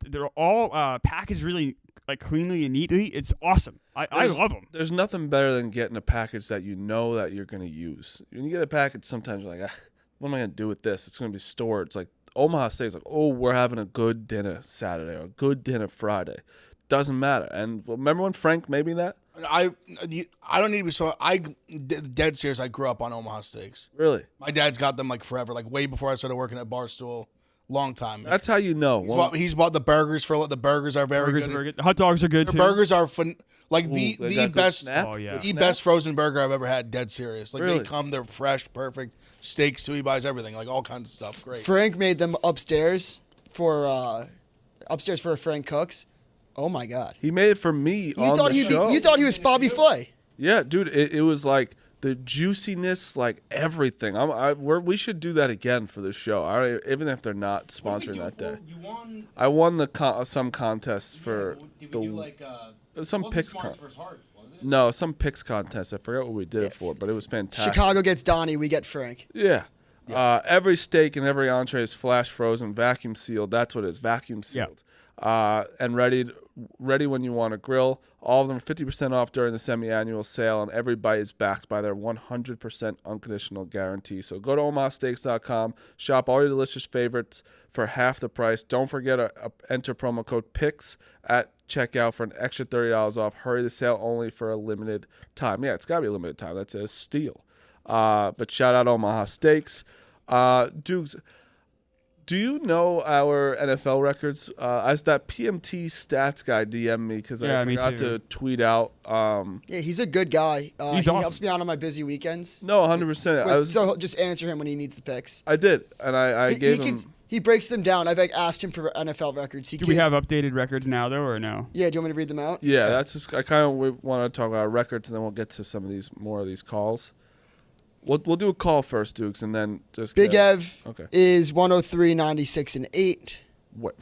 they're all packaged really like cleanly and neatly. It's awesome. I love them. There's nothing better than getting a package that you know that you're going to use. When you get a package, sometimes you're like, what am I going to do with this? It's going to be stored. It's like Omaha Steak's like, oh, we're having a good dinner Saturday or a good dinner Friday. Doesn't matter. And remember when Frank made me that? I don't need to be so. Dead serious. I grew up on Omaha Steaks. Really? My dad's got them like forever, like way before I started working at Barstool. Long time. That's how you know. He's bought the burgers for. The burgers are very good. The hot dogs are good too. The burgers are fun. Like the best. Oh yeah. The best frozen burger I've ever had. Dead serious. Like really? They come. They're fresh, perfect. Steaks too. He buys everything. Like all kinds of stuff. Great. Frank made them upstairs for Frank Cooks. Oh my God! He made it for me on the show. You thought he was Bobby Flay. Yeah, dude. It was like the juiciness, like everything. We should do that again for the show. Even if they're not sponsoring that day. You won. I won some contest for Did we do like some picks contest? No, some picks contest. I forgot what we did it for, but it was fantastic. Chicago gets Donnie, we get Frank. Yeah. Every steak and every entree is flash frozen, vacuum sealed. That's what it is, vacuum sealed. And ready when you want to grill. All of them are 50% off during the semi-annual sale, and every bite is backed by their 100% unconditional guarantee. So go to omahasteaks.com, shop all your delicious favorites for half the price. Don't forget to enter promo code PICS at checkout for an extra $30 off. Hurry, the sale only for a limited time. Yeah, it's got to be a limited time. That's a steal. But shout out Omaha Steaks. Dukes, do you know our NFL records? As that PMT stats guy DM'd me because I forgot to tweet out. Yeah, he's a good guy. He awesome. helps me out on my busy weekends. No, 100%. So just answer him when he needs the picks. I did, and I gave him. He breaks them down. I've asked him for NFL records. Do we have updated records now, though, or no? Yeah, do you want me to read them out? Yeah, that's just. I kind of want to talk about records, and then we'll get to some of more of these calls. We'll do a call first, Dukes, and then just Big Ev is 103, 96, and 8. What?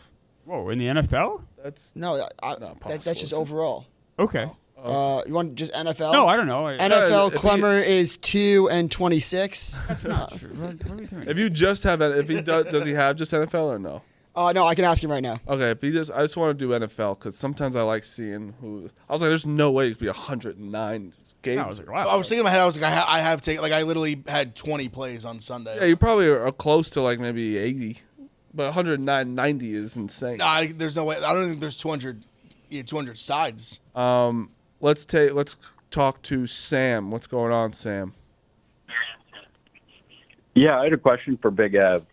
Whoa, in the NFL? That's that's just overall. Okay. You want just NFL? No, I don't know. NFL Clemmer is 2 and 26. That's not true. What are we doing? If you just have it, if he does he have just NFL or no? No, I can ask him right now. Okay, if he just, I just want to do NFL because sometimes I like seeing who. I was like, there's no way it could be 109 games. I was like, wow. I was thinking in my head, I was like, I have taken, like, I literally had 20 plays on Sunday. Yeah, you probably are close to like maybe 80, but 190 is insane. Nah, there's no way. I don't think there's 200 sides. Let's talk to Sam. What's going on, Sam? Yeah, I had a question for Big Ev.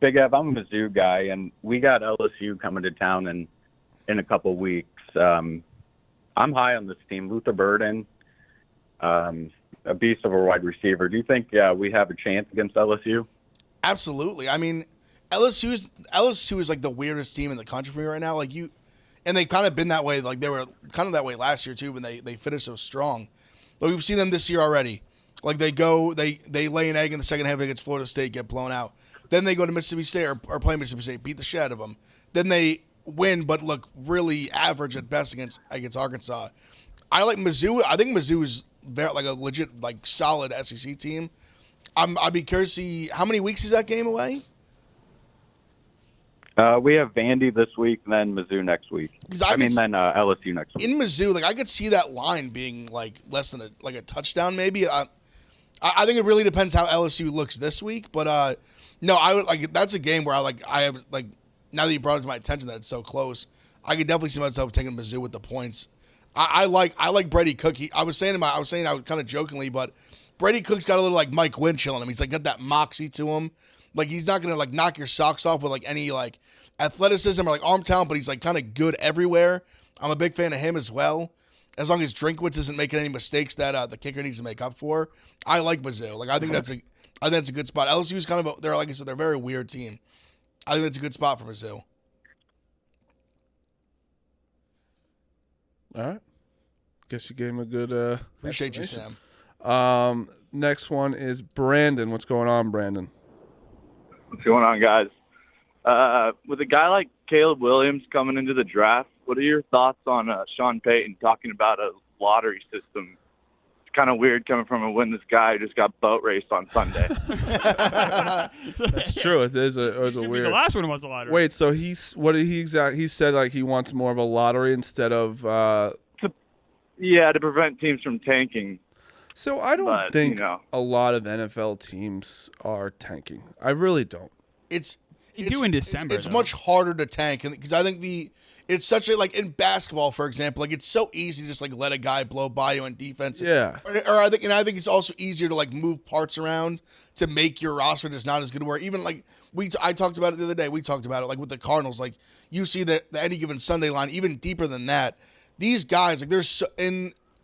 Big Ev, I'm a Mizzou guy, and we got LSU coming to town in a couple weeks. I'm high on this team. Luther Burden, a beast of a wide receiver. Do you think we have a chance against LSU? Absolutely. I mean, LSU is like the weirdest team in the country for me right now. Like and they've kind of been that way. Like they were kind of that way last year too when they finished so strong. But we've seen them this year already. Like they lay an egg in the second half against Florida State, get blown out. Then they go to Mississippi State or play Mississippi State, beat the shit out of them. Then they win, but look really average at best against Arkansas. I like Mizzou. I think Mizzou is very, like a legit, like solid SEC team. I'd be curious to see how many weeks is that game away. We have Vandy this week, and then Mizzou next week. Then LSU next week. In Mizzou, like I could see that line being like less than a touchdown, maybe. I think it really depends how LSU looks this week, but no, I would like that's a game where I have now that you brought it to my attention that it's so close, I could definitely see myself taking Mizzou with the points. I like Brady Cook. I was saying kind of jokingly, but Brady Cook's got a little like Mike Wynn chilling him. He's like got that moxie to him. Like he's not gonna like knock your socks off with like any like athleticism or like arm talent, but he's like kind of good everywhere. I'm a big fan of him as well. As long as Drinkwitz isn't making any mistakes that the kicker needs to make up for, I like Mizzou. Like I think that's a good spot. LSU's kind of they're like I said, they're a very weird team. I think that's a good spot for Mizzou. All right. Guess you gave him a good. Appreciate you, Sam. Next one is Brandon. What's going on, Brandon? What's going on, guys? With a guy like Caleb Williams coming into the draft, what are your thoughts on Sean Payton talking about a lottery system? It's kind of weird coming from when this guy just got boat raced on Sunday. That's true. It is a weird. The last one was a lottery. Wait, so he said like he wants more of a lottery instead of. To prevent teams from tanking. So I don't think a lot of NFL teams are tanking. I really don't. It's due in December. It's much harder to tank because I think it's such a like in basketball, for example, like it's so easy to just like let a guy blow by you on defense. Yeah. Or I think it's also easier to like move parts around to make your roster just not as good. Where even like I talked about it the other day. We talked about it like with the Cardinals. Like you see the any given Sunday line even deeper than that. These guys like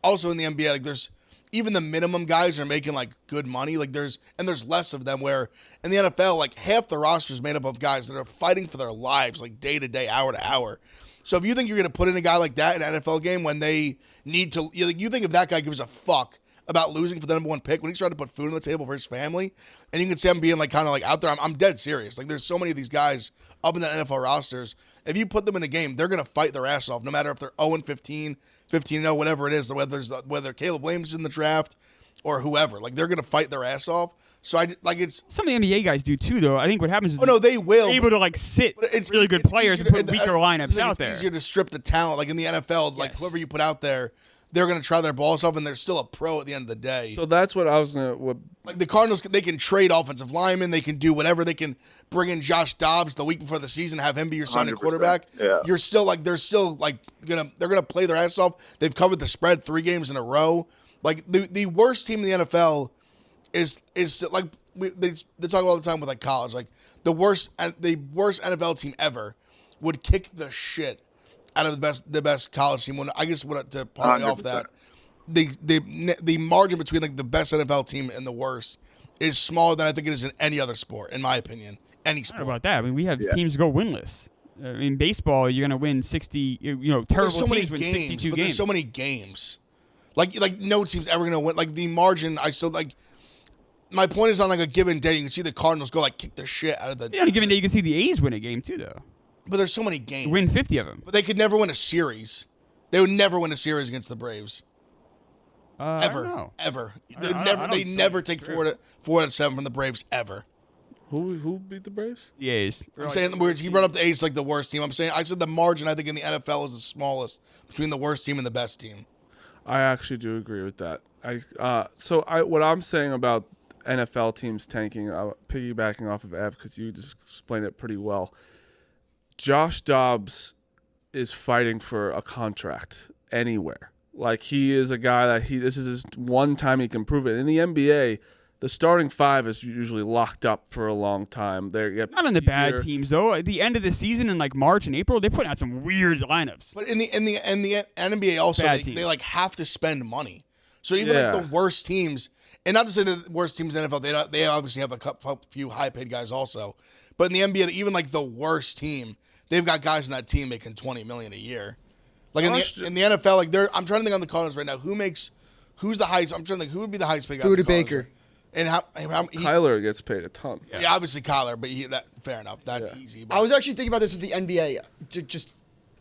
also in the NBA like there's. Even the minimum guys are making like good money. Like there's less of them where in the NFL, like half the roster is made up of guys that are fighting for their lives, like day to day, hour to hour. So if you think you're going to put in a guy like that in an NFL game when they need to, you think if that guy gives a fuck about losing for the number one pick, when he's trying to put food on the table for his family, and you can see him being like kind of like out there, I'm dead serious. Like there's so many of these guys up in the NFL rosters. If you put them in a game, they're going to fight their ass off, no matter if they're 0-15, 15-0, whatever it is, whether Caleb Williams is in the draft, or whoever. Like they're gonna fight their ass off. So it's some of the NBA guys do too, though. I think what happens is they will they're able to like sit really good players and put weaker lineups out there. It's easier to strip the talent. Like in the NFL, like whoever you put out there, they're gonna try their balls off, and they're still a pro at the end of the day. So that's what I was gonna. Like the Cardinals, they can trade offensive linemen. They can do whatever. They can bring in Josh Dobbs the week before the season, have him be your starting quarterback. Yeah. You're still like they're gonna play their ass off. They've covered the spread 3 games in a row. Like the worst team in the NFL is like they talk all the time with like college. Like the worst NFL team ever would kick the shit out of the best college team. When I guess to parlay off that, the margin between like the best NFL team and the worst is smaller than I think it is in any other sport, in my opinion. Any sport. How about that? I mean, we have teams go winless. In baseball, you're gonna win 60. Terrible teams win 62 games. There's so many games. Like no team's ever gonna win. Like the margin, I still like. My point is on like a given day, you can see the Cardinals go like kick the shit out of the. Yeah, on a given day, you can see the A's win a game too, though. But there's so many games. Win 50 of them. But they could never win a series. They would never win a series against the Braves. Ever. They never take 4 out of 7 from the Braves ever. Who beat the Braves? The A's. I'm saying he brought up the A's like the worst team. I said the margin I think in the NFL is the smallest between the worst team and the best team. I actually do agree with that. What I'm saying about NFL teams tanking, piggybacking off of Ev because you just explained it pretty well. Josh Dobbs is fighting for a contract anywhere. Like he is a guy that this is his one time he can prove it. In the NBA, the starting 5 is usually locked up for a long time. Not on the bad teams though. At the end of the season in like March and April, they put out some weird lineups. But in the NBA also they like have to spend money. So even like the worst teams, and not to say the worst teams in the NFL, they obviously have a few high paid guys also. But in the NBA, even like the worst team, they've got guys in that team making $20 million a year. Like in the NFL, like I'm trying to think on the Cardinals right now. Who's the highest? I'm trying to think who would be the highest paid guy. Buda Baker. And Kyler gets paid a ton. Yeah, obviously Kyler, but fair enough. That's easy. But. I was actually thinking about this with the NBA. Just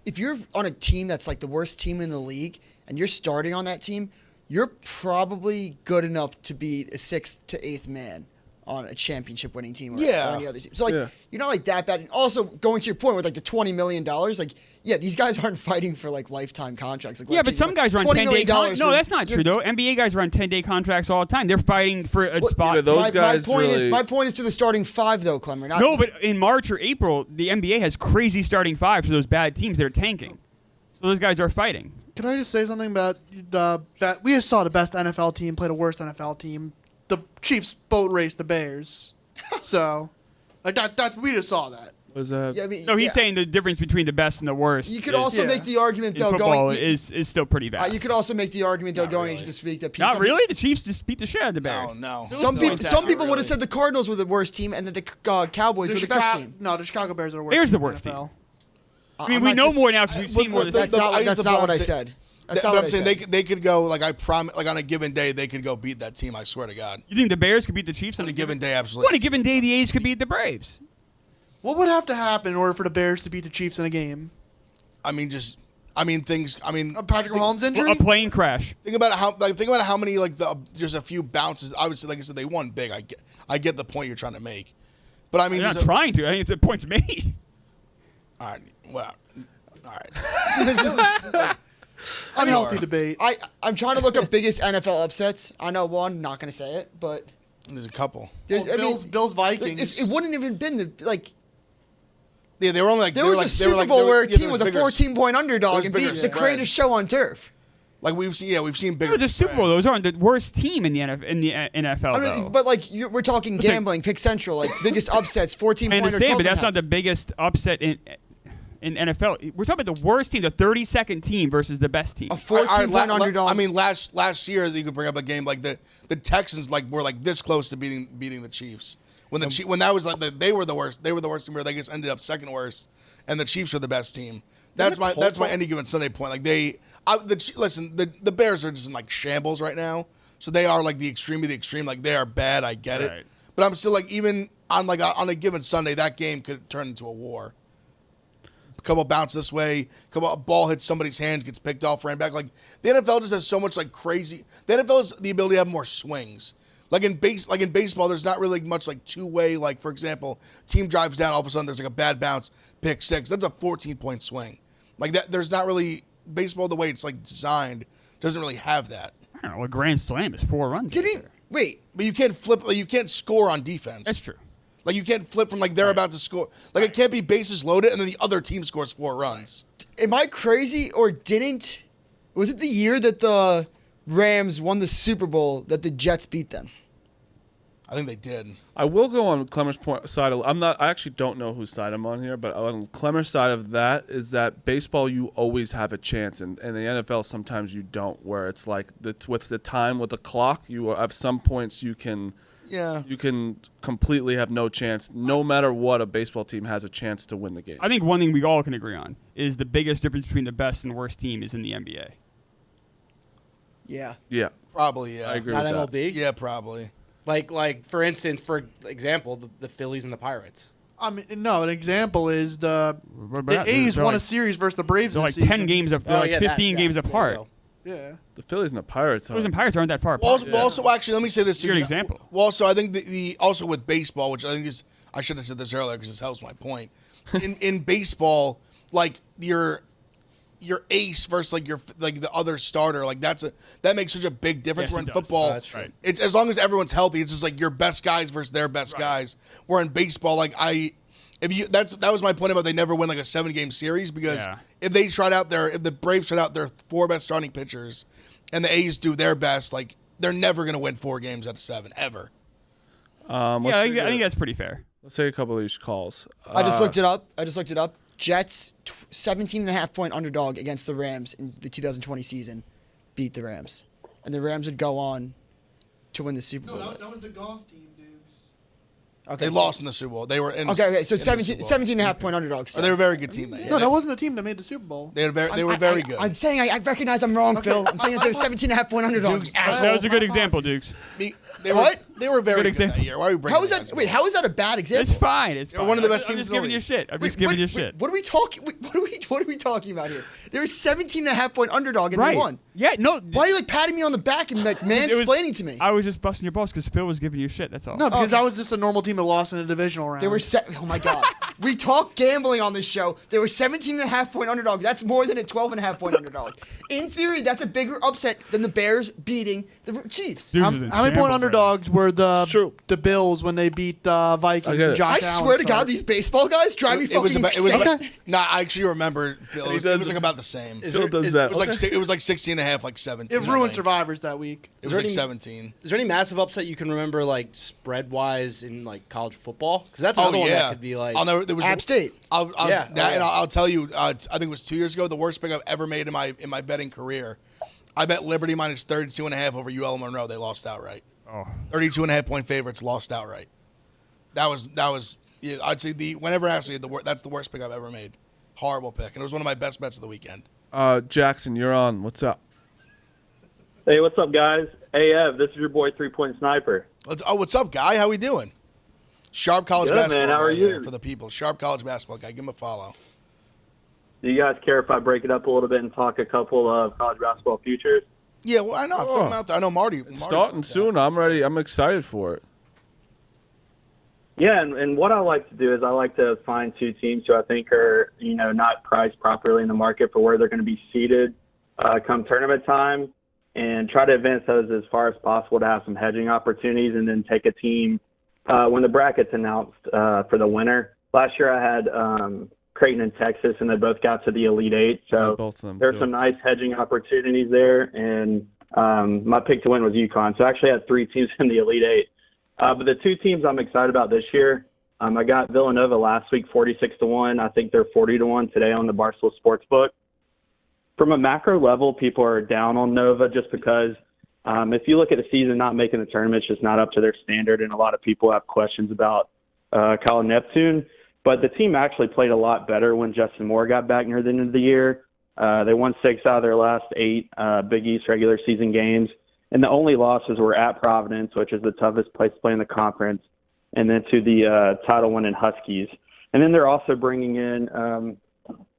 if you're on a team that's like the worst team in the league and you're starting on that team, you're probably good enough to be a 6th to 8th man on a championship winning team or any other team. So like you're not like that bad. And also going to your point with like the $20 million, like these guys aren't fighting for like lifetime contracts. Like, but some guys are on 10-day contracts. No, that's not true though. NBA guys are on 10-day contracts all the time. They're fighting for a spot. My point is to the starting 5 though, Clemmer. No, but in March or April, the NBA has crazy starting 5 for those bad teams that are tanking. So those guys are fighting. Can I just say something about we just saw the best NFL team play the worst NFL team. The Chiefs boat raced the Bears. So, like we just saw that. Was that? Yeah, I mean, he's saying the difference between the best and the worst. You could also make the argument though football is still pretty bad. You could also make the argument though going into this week that not really. The Chiefs just beat the shit out of the Bears. No. Some people would have said the Cardinals were the worst team and that the Cowboys were the best team. No, the Chicago Bears are the worst. Bears the worst team. I mean, we know more now because we've seen more. That's not what I said. That's not what I'm saying. They could go like I promise. Like on a given day, they could go beat that team. I swear to God. You think the Bears could beat the Chiefs on a given day? Absolutely. On a given day, the A's could beat the Braves. What would have to happen in order for the Bears to beat the Chiefs in a game? Things. Patrick Mahomes injury, a plane crash. Think about how many there's a few bounces. Obviously, like I said, they won big. I get the point you're trying to make, but I mean, you're not trying to. I think it's a point's made. All right. Well. All right. This is unhealthy debate. I'm trying to look up biggest NFL upsets. I know one. Not going to say it, but there's a couple. Bills Vikings. It wouldn't even been the. Yeah, they were only like there was a Super Bowl where a team was a 14-point underdog and beat the greatest show on turf. Like we've seen bigger. The Super Bowl, those aren't the worst team in the NFL. I mean, but like we're talking gambling, Pick Central, like biggest upsets, 14-point. I understand, but that's not the biggest upset in NFL. We're talking about the worst team, the 32nd team versus the best team. A 14-point underdog. I mean, last year you could bring up a game like the Texans were like this close to beating the Chiefs. When that was they were the worst. They were the worst team where they just ended up second worst, and the Chiefs were the best team. That's my any given Sunday point. Like the Bears are just in like shambles right now. So they are like the extreme of the extreme. Like they are bad. I get it, but I'm still like even on a given Sunday that game could turn into a war. couple bounce this way, a ball hits somebody's hands, gets picked off, ran back. Like the NFL just has so much like crazy. The NFL has the ability to have more swings. Like in baseball, there's not really much like two-way. Like for example, team drives down, all of a sudden there's like a bad bounce, pick six. That's a 14-point swing. Like that, there's not really baseball the way it's like designed doesn't really have that. I don't know. A grand slam is 4 runs. Wait, but you can't flip. Like, you can't score on defense. That's true. Like you can't flip from like they're about to score. Like it can't be bases loaded and then the other team scores 4 runs. am I crazy or was it the year that the Rams won the Super Bowl that the Jets beat them? I think they did. I will go on Clemmer's side. I actually don't know whose side I'm on here, but on Clemmer's side of that is that baseball, you always have a chance, and in the NFL, sometimes you don't. Where it's like with the time, with the clock, you have some points you can completely have no chance. No matter what, a baseball team has a chance to win the game. I think one thing we all can agree on is the biggest difference between the best and worst team is in the NBA. Yeah. Yeah. Probably, yeah. I agree Not with MLB? Yeah, probably. Like for instance, for example, the Phillies and the Pirates. I mean, no. An example is the A's won a series versus the Braves. They're this like 10 season. games of 15 games apart. Yeah. The Phillies and the Pirates. Phillies and Pirates aren't that far apart. Also, actually, let me say this. Good example. Well, also, I think the also with baseball, which I think is, I should have said this earlier because this helps my point. In baseball, like your ace versus like the other starter, like that makes such a big difference. Yes, Where in it does. football, That's right. it's as long as everyone's healthy, it's just like your best guys versus their best guys. Where in baseball, like that was my point about they never win like a 7-game series because if the Braves tried out their 4 best starting pitchers, and the A's do their best, like they're never going to win 4 games out of 7 ever. I think that's pretty fair. Let's take a couple of these calls. I just looked it up. Jets 17.5-point underdog against the Rams in the 2020 season, beat the Rams, and the Rams would go on to win the Super Bowl. No, that was the golf team, dudes. Okay, they lost in the Super Bowl. They were in. Okay, so 17.5-point underdogs. Oh, they were a very good team. No, that wasn't the team that made the Super Bowl. They were very good. I'm saying I recognize I'm wrong, Phil. I'm saying that they were 17.5-point underdogs. That was a good example, Dukes. They were very good example. that year. Why are we bringing How is that? Wait, how is that a bad example? It's fine. It's fine. one of the best I'm teams just in the giving you league. shit. I'm just giving you shit. What are we talking? What are we talking about here? They were 17.5-point underdog and they won. Yeah, no. Why are you like patting me on the back and like mansplaining to me? I was just busting your balls because Phil was giving you shit. That's all. No, because that was just a normal team that lost in a divisional round. They were oh my god. We talk gambling on this show. They were 17.5-point underdog. That's more than a 12.5-point underdog. In theory, that's a bigger upset than the Bears beating the Chiefs. How many point underdogs were the Bills when they beat the Vikings and Josh I Allen swear to God, these baseball guys drive me fucking insane. I actually remember, Bill. It was like about the same. Phil does that. It was like 16.5, like 17. It ruined Survivors that week. It was like 17. Is there any massive upset you can remember, like spread wise in like college football? Because that's another one that could be like. There was App State. And I'll tell you. I think it was 2 years ago. The worst pick I've ever made in my betting career. I bet Liberty minus 32.5 over UL Monroe. They lost outright. 32.5-point favorites lost outright. That was. Yeah, I'd say whenever asked me, that's the worst pick I've ever made. Horrible pick, and it was one of my best bets of the weekend. Jackson, you're on. What's up? Hey, what's up, guys? Hey, Ev, this is your boy, 3-Point Sniper. What's up, guy? How we doing? Sharp College Basketball. Man, how are you? Here for the people. Sharp College Basketball guy. Give him a follow. Do you guys care if I break it up a little bit and talk a couple of college basketball futures? Yeah, why not? Throw them out there. I know Marty. Starting soon. I'm ready. I'm excited for it. Yeah, and what I like to do is I like to find 2 teams who I think are, not priced properly in the market for where they're going to be seated come tournament time, and try to advance those as far as possible to have some hedging opportunities, and then take a team when the bracket's announced for the winner. Last year I had Creighton and Texas, and they both got to the Elite Eight. So both of them there's some nice hedging opportunities there, and my pick to win was UConn. So I actually had 3 teams in the Elite Eight. But the 2 teams I'm excited about this year, I got Villanova last week 46-1. I think they're 40-1 today on the Barstool Sports book. From a macro level, people are down on Nova just because if you look at the season not making the tournament, it's just not up to their standard, and a lot of people have questions about Kyle Neptune. But the team actually played a lot better when Justin Moore got back near the end of the year. They won 6 out of their last 8 Big East regular season games. And the only losses were at Providence, which is the toughest place to play in the conference, and then to the title-winning Huskies. And then they're also bringing in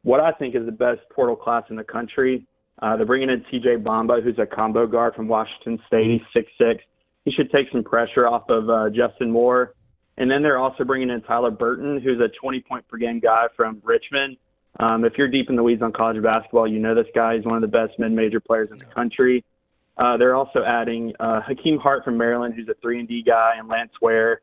what I think is the best portal class in the country. They're bringing in TJ Bamba, who's a combo guard from Washington State. He's 6'6". He should take some pressure off of Justin Moore. And then they're also bringing in Tyler Burton, who's a 20-point-per-game guy from Richmond. If you're deep in the weeds on college basketball, you know this guy. He's one of the best mid-major players in the country. They're also adding Hakeem Hart from Maryland, who's a 3-and-D guy, and Lance Ware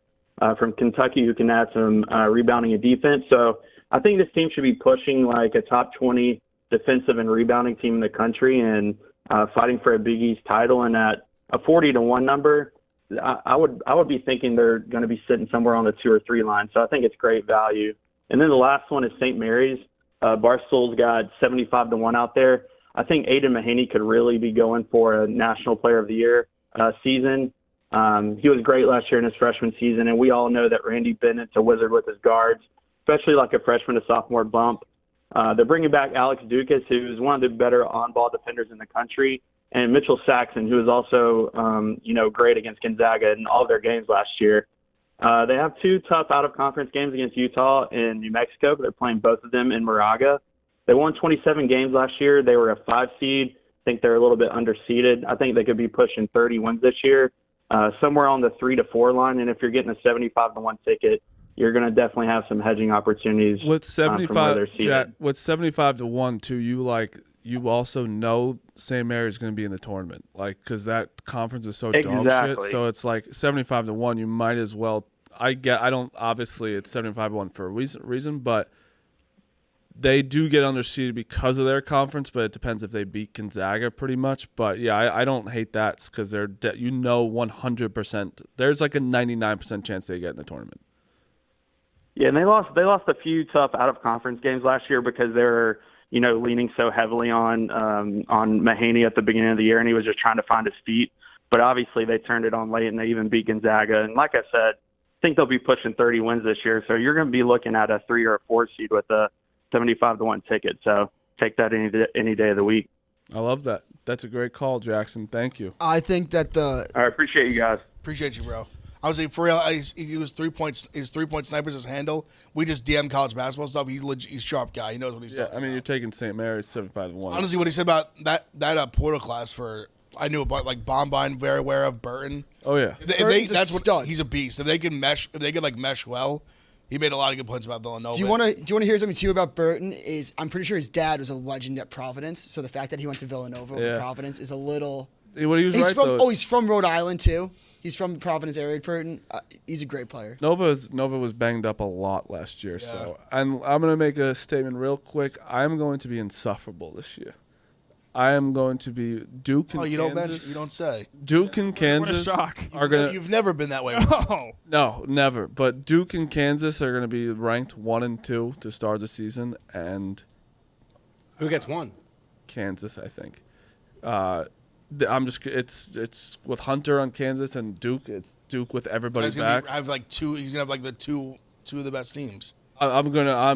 from Kentucky, who can add some rebounding and defense. So I think this team should be pushing like a top 20 defensive and rebounding team in the country and fighting for a Big East title. And at a 40-1 number, I would be thinking they're going to be sitting somewhere on the 2 or 3 line. So I think it's great value. And then the last one is St. Mary's. Barstool's got 75-1 out there. I think Aiden Mahaney could really be going for a National Player of the Year season. He was great last year in his freshman season, and we all know that Randy Bennett's a wizard with his guards, especially like a freshman to sophomore bump. They're bringing back Alex Dukas, who's one of the better on-ball defenders in the country, and Mitchell Saxon, who was also, great against Gonzaga in all of their games last year. They have 2 tough out-of-conference games against Utah and New Mexico. They're playing both of them in Moraga. They won 27 games last year. They were a 5 seed. I think they're a little bit underseeded. I think they could be pushing 30 wins this year, somewhere on the 3 to 4 line. And if you're getting a 75-1 ticket, you're going to definitely have some hedging opportunities. With 75-1 too, you also know St. Mary's going to be in the tournament, because that conference is so dog shit. So it's like 75-1. You might as well. Obviously it's 75-1 for a reason, but they do get underseeded because of their conference. But it depends if they beat Gonzaga pretty much. But yeah, I don't hate that because they're 100%. There's like a 99% chance they get in the tournament. Yeah, and they lost a few tough out-of-conference games last year because they were, leaning so heavily on Mahaney at the beginning of the year, and he was just trying to find his feet. But obviously they turned it on late, and they even beat Gonzaga. And like I said, I think they'll be pushing 30 wins this year. So you're going to be looking at a 3 or a 4 seed with a 75-1 ticket. So take that any day of the week. I love that. That's a great call, Jackson. Thank you. I think that I appreciate you guys. Appreciate you, bro. I was like, for real, he was 3-point, his 3-point snipers, his handle. We just DM college basketball stuff. He's a sharp guy. He knows what he's talking about. You're taking St. Mary's 75-1. Honestly, what he said about that portal class I knew about, like Bombine, very aware of Burton. Oh yeah, stud. He's a beast. If they could mesh well, he made a lot of good points about Villanova. Do you want to hear something too about Burton? I'm pretty sure his dad was a legend at Providence, so the fact that he went to Villanova over Providence is a little. He's from Rhode Island too. He's from the Providence area, Burton. He's a great player. Nova was banged up a lot last year, so I'm going to make a statement real quick. I'm going to be insufferable this year. I am going to be Duke and Kansas. You don't say. Duke and Kansas what a shock. are going to. You've never been that way. No, never. But Duke and Kansas are going to be ranked 1 and 2 to start the season, and who gets 1? Kansas, I think. It's with Hunter on Kansas and Duke. It's Duke with everybody back. I have like 2. He's gonna have like the two of the best teams. I'm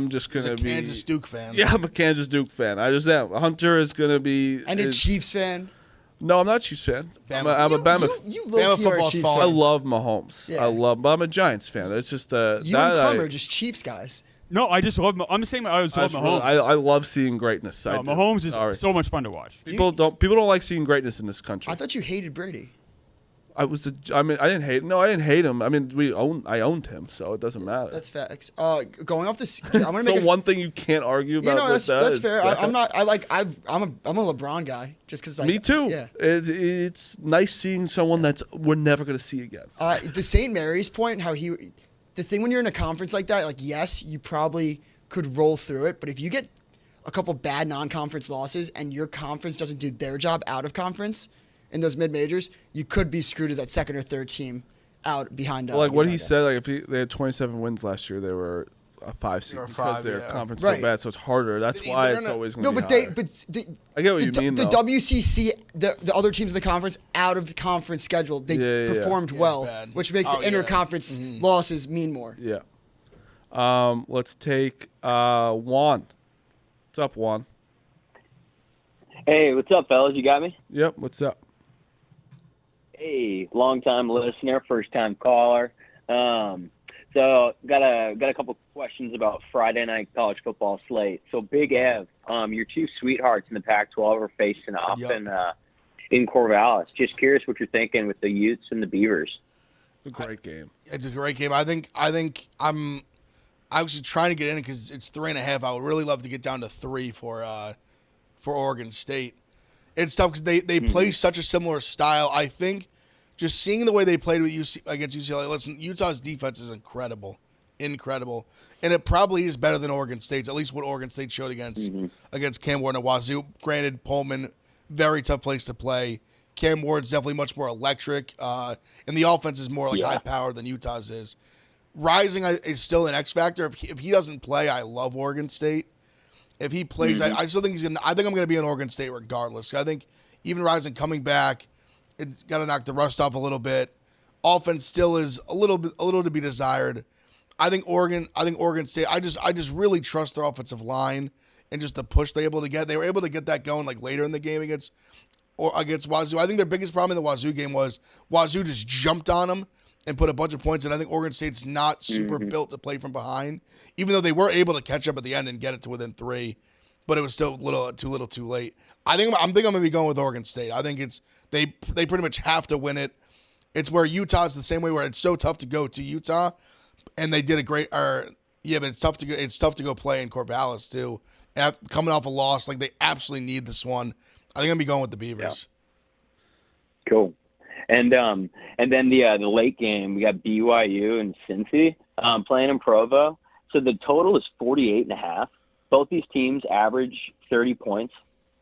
just gonna be a Kansas Duke fan. Yeah, I'm a Kansas Duke fan. I just am. Hunter is gonna be a Chiefs fan. No, I'm not a Chiefs fan. I'm a Bama. Bama football's fun. I love Mahomes. Yeah. But I'm a Giants fan. It's just you and Clem are just Chiefs guys. No, I just love. I'm the same. I love Mahomes. I love seeing greatness. Mahomes is so much fun to watch. People don't like seeing greatness in this country. I thought you hated Brady. I didn't hate. No, I didn't hate him. I mean, I owned him, so it doesn't matter. That's facts. Going off this, I'm gonna make one thing you can't argue about. That's fair. I'm not. I'm a LeBron guy, just because. Me too. Yeah. It's nice seeing someone we're never gonna see again. The St. Mary's point, the thing when you're in a conference like that, like yes, you probably could roll through it, but if you get a couple bad non-conference losses and your conference doesn't do their job out of conference in those mid-majors, you could be screwed as that second or third team out behind. Like what he said, like if they had 27 wins last year, they were a 5 seed because their conference is so bad, so it's harder. That's why it's always going to be higher. I get what you mean, the though. WCC, the other teams in the conference, out of the conference schedule, they performed well, which makes the interconference losses mean more. Yeah. Let's take Juan. What's up, Juan? Hey, what's up, fellas? You got me? Yep, what's up? Hey, long-time listener, first-time caller. So got a couple questions about Friday night college football slate. So Big Ev, your two sweethearts in the Pac-12 are facing off in Corvallis. Just curious what you're thinking with the Utes and the Beavers. A great game. It's a great game. I think I'm actually trying to get in it because it's 3.5. I would really love to get down to 3 for Oregon State. It's tough because they play such a similar style. I think just seeing the way they played with against UCLA. Listen, Utah's defense is incredible, and it probably is better than Oregon State's. At least what Oregon State showed against Cam Ward and Wazoo. Granted, Pullman, very tough place to play. Cam Ward's definitely much more electric, and the offense is more high power than Utah's is. Rising is still an X factor. If he doesn't play, I love Oregon State. If he plays, I still think he's gonna. I think I'm gonna be on Oregon State regardless. I think even Rising coming back, it's got to knock the rust off a little bit. Offense still is a little to be desired. I think Oregon State. I just really trust their offensive line and just the push they're able to get. They were able to get that going later in the game against Wazoo. I think their biggest problem in the Wazoo game was Wazoo just jumped on them and put a bunch of points in. I think Oregon State's not super built to play from behind, even though they were able to catch up at the end and get it to within 3, but it was still too late. I'm going to be going with Oregon State. I think they pretty much have to win it. It's where Utah's the same way where it's so tough to go to Utah, and they did a great. But it's tough to go play in Corvallis too. Coming off a loss, they absolutely need this one. I think I'm going to be going with the Beavers. Yeah. Cool. And then the late game, we got BYU and Cincy playing in Provo. So the total is 48.5. Both these teams average 30 points.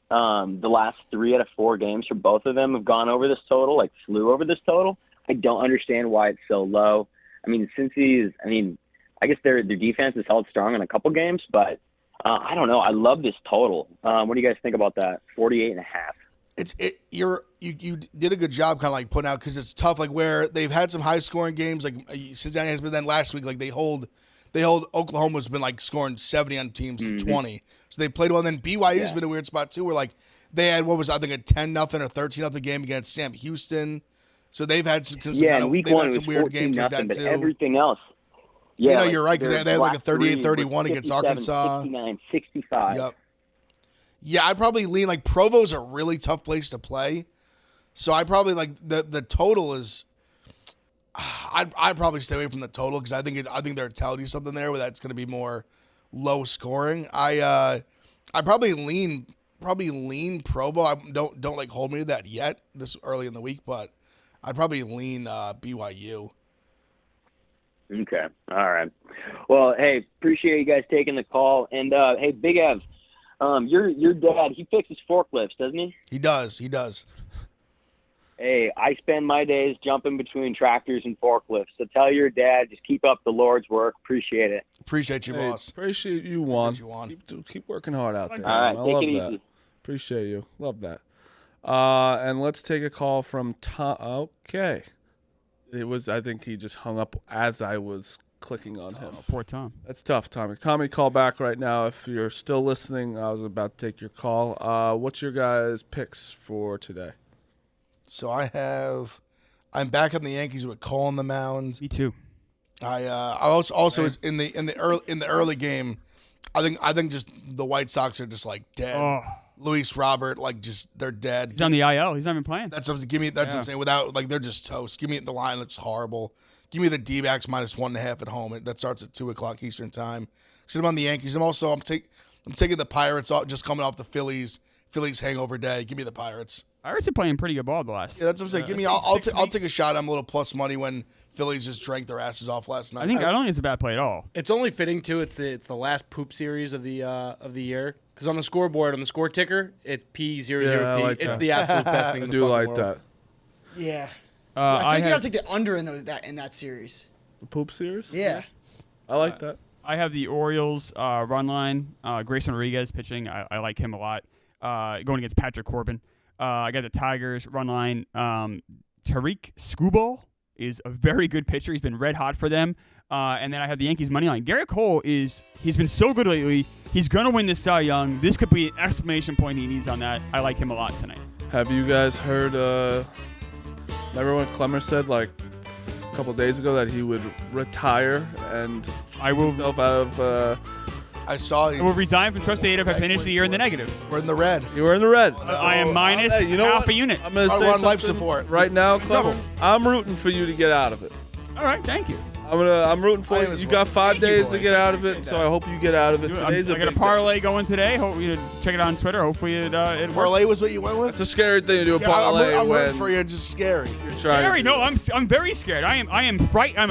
The last 3 out of 4 games for both of them have gone over this total, flew over this total. I don't understand why it's so low. I mean, Cincy is. I mean, I guess their defense is held strong in a couple games, but I don't know. I love this total. What do you guys think about that? 48.5. You did a good job kind of putting out because it's tough where they've had some high scoring games Cincinnati has, but then last week they hold Oklahoma's been scoring 70 on teams 20, so they played well. And then BYU's been a weird spot too where they had a 10-0 or 13-0 game against Sam Houston, so they've had some week one had some weird games like that too. Everything else. Yeah, you're right because they had a 38-31 against Arkansas. 69, 65. Yep. Yeah, I'd probably lean Provo's a really tough place to play, so I probably the total is. I'd probably stay away from the total because I think they're telling you something there where that's going to be more low scoring. I probably lean Provo. I don't hold me to that yet this early in the week, but I'd probably lean BYU. Okay, all right. Well, hey, appreciate you guys taking the call, and hey, Big Ev. Your dad, he fixes forklifts, doesn't he? He does. Hey, I spend my days jumping between tractors and forklifts. So tell your dad, just keep up the Lord's work. Appreciate it. Appreciate you, boss. Appreciate you, Juan. Keep working hard out there. All right, I take it love that. easy. Appreciate you. Love that. And let's take a call from Tom. Okay. I think he just hung up as I was clicking on him. Oh, poor Tom. That's tough, Tommy. Tommy, call back right now if you're still listening. I was about to take your call. What's your guys' picks for today? So I'm back on the Yankees with Cole on the mound. Me too. I also in the early game, I think just the White Sox are just dead. Oh. Luis Robert, they're dead. He's on the IL. He's not even playing. That's what I'm saying. Without they're just toast. Give me the line. It's horrible. Give me the D-backs -1.5 at home. That starts at 2:00 Eastern time. So I'm on the Yankees. I'm taking the Pirates just coming off the Phillies hangover day. Give me the Pirates. Pirates are playing pretty good ball the last. Yeah, that's what I'm saying. Give me. I'll take a shot. I'm a little plus money when Phillies just drank their asses off last night. I don't think it's a bad play at all. It's only fitting too. It's the last poop series of the year because on the scoreboard on the score ticker it's P00P. Yeah, It's the absolute best thing. I do like that. Yeah. I think you gotta take the under in that series. The poop series? Yeah. I like that. I have the Orioles run line. Grayson Rodriguez pitching. I like him a lot. Going against Patrick Corbin. I got the Tigers run line. Tariq Skubal is a very good pitcher. He's been red hot for them. And then I have the Yankees money line. Garrett Cole he's been so good lately. He's going to win this Cy Young. This could be an exclamation point he needs on that. I like him a lot tonight. Have you guys heard, remember when Clemmer said, couple days ago that he would retire and I will himself out of. I saw you. I will resign from Trust Data if I finish the year in the negative. We're in the red. You were in the red. I am minus half a unit. I'm gonna say We're on life something support. right now, Clever. Trouble. I'm rooting for you to get out of it. All right, thank you. I'm rooting for I you. am as You well. got 5 Thank you, days to boys. get out of Appreciate it, so that. I hope you get out of it. I Today's got a big day. parlay going today. Hope you check it out on Twitter. Hopefully it works. Parlay was what you went with? It's a scary thing to do a Yeah, I'm parlay rooting when for you. It's just scary. you're trying. Scary? to No, I'm very scared. I'm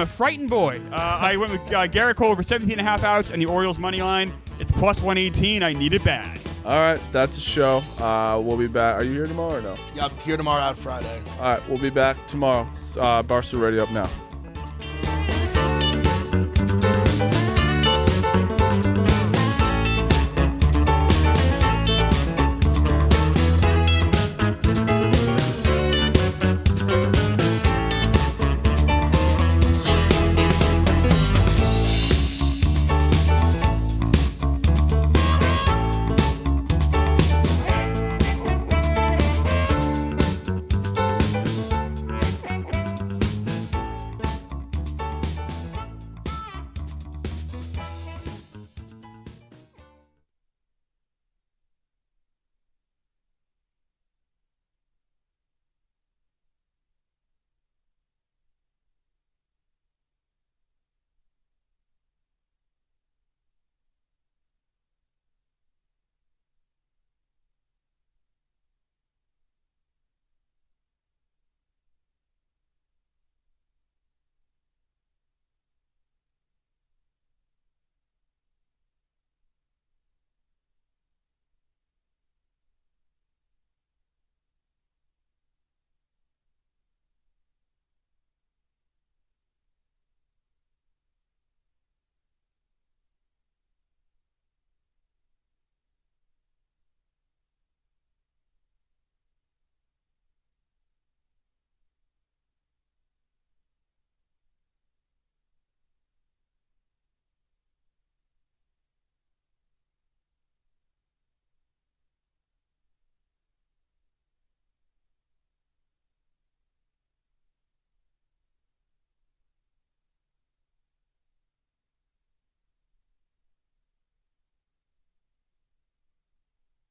a frightened boy. I went with Garrett Cole over 17.5 outs and the Orioles money line. It's plus 118. I need it bad. All right, that's a show. We'll be back. Are you here tomorrow or no? Yeah, I'm here tomorrow out Friday. All right, we'll be back tomorrow. Barstool Radio up now.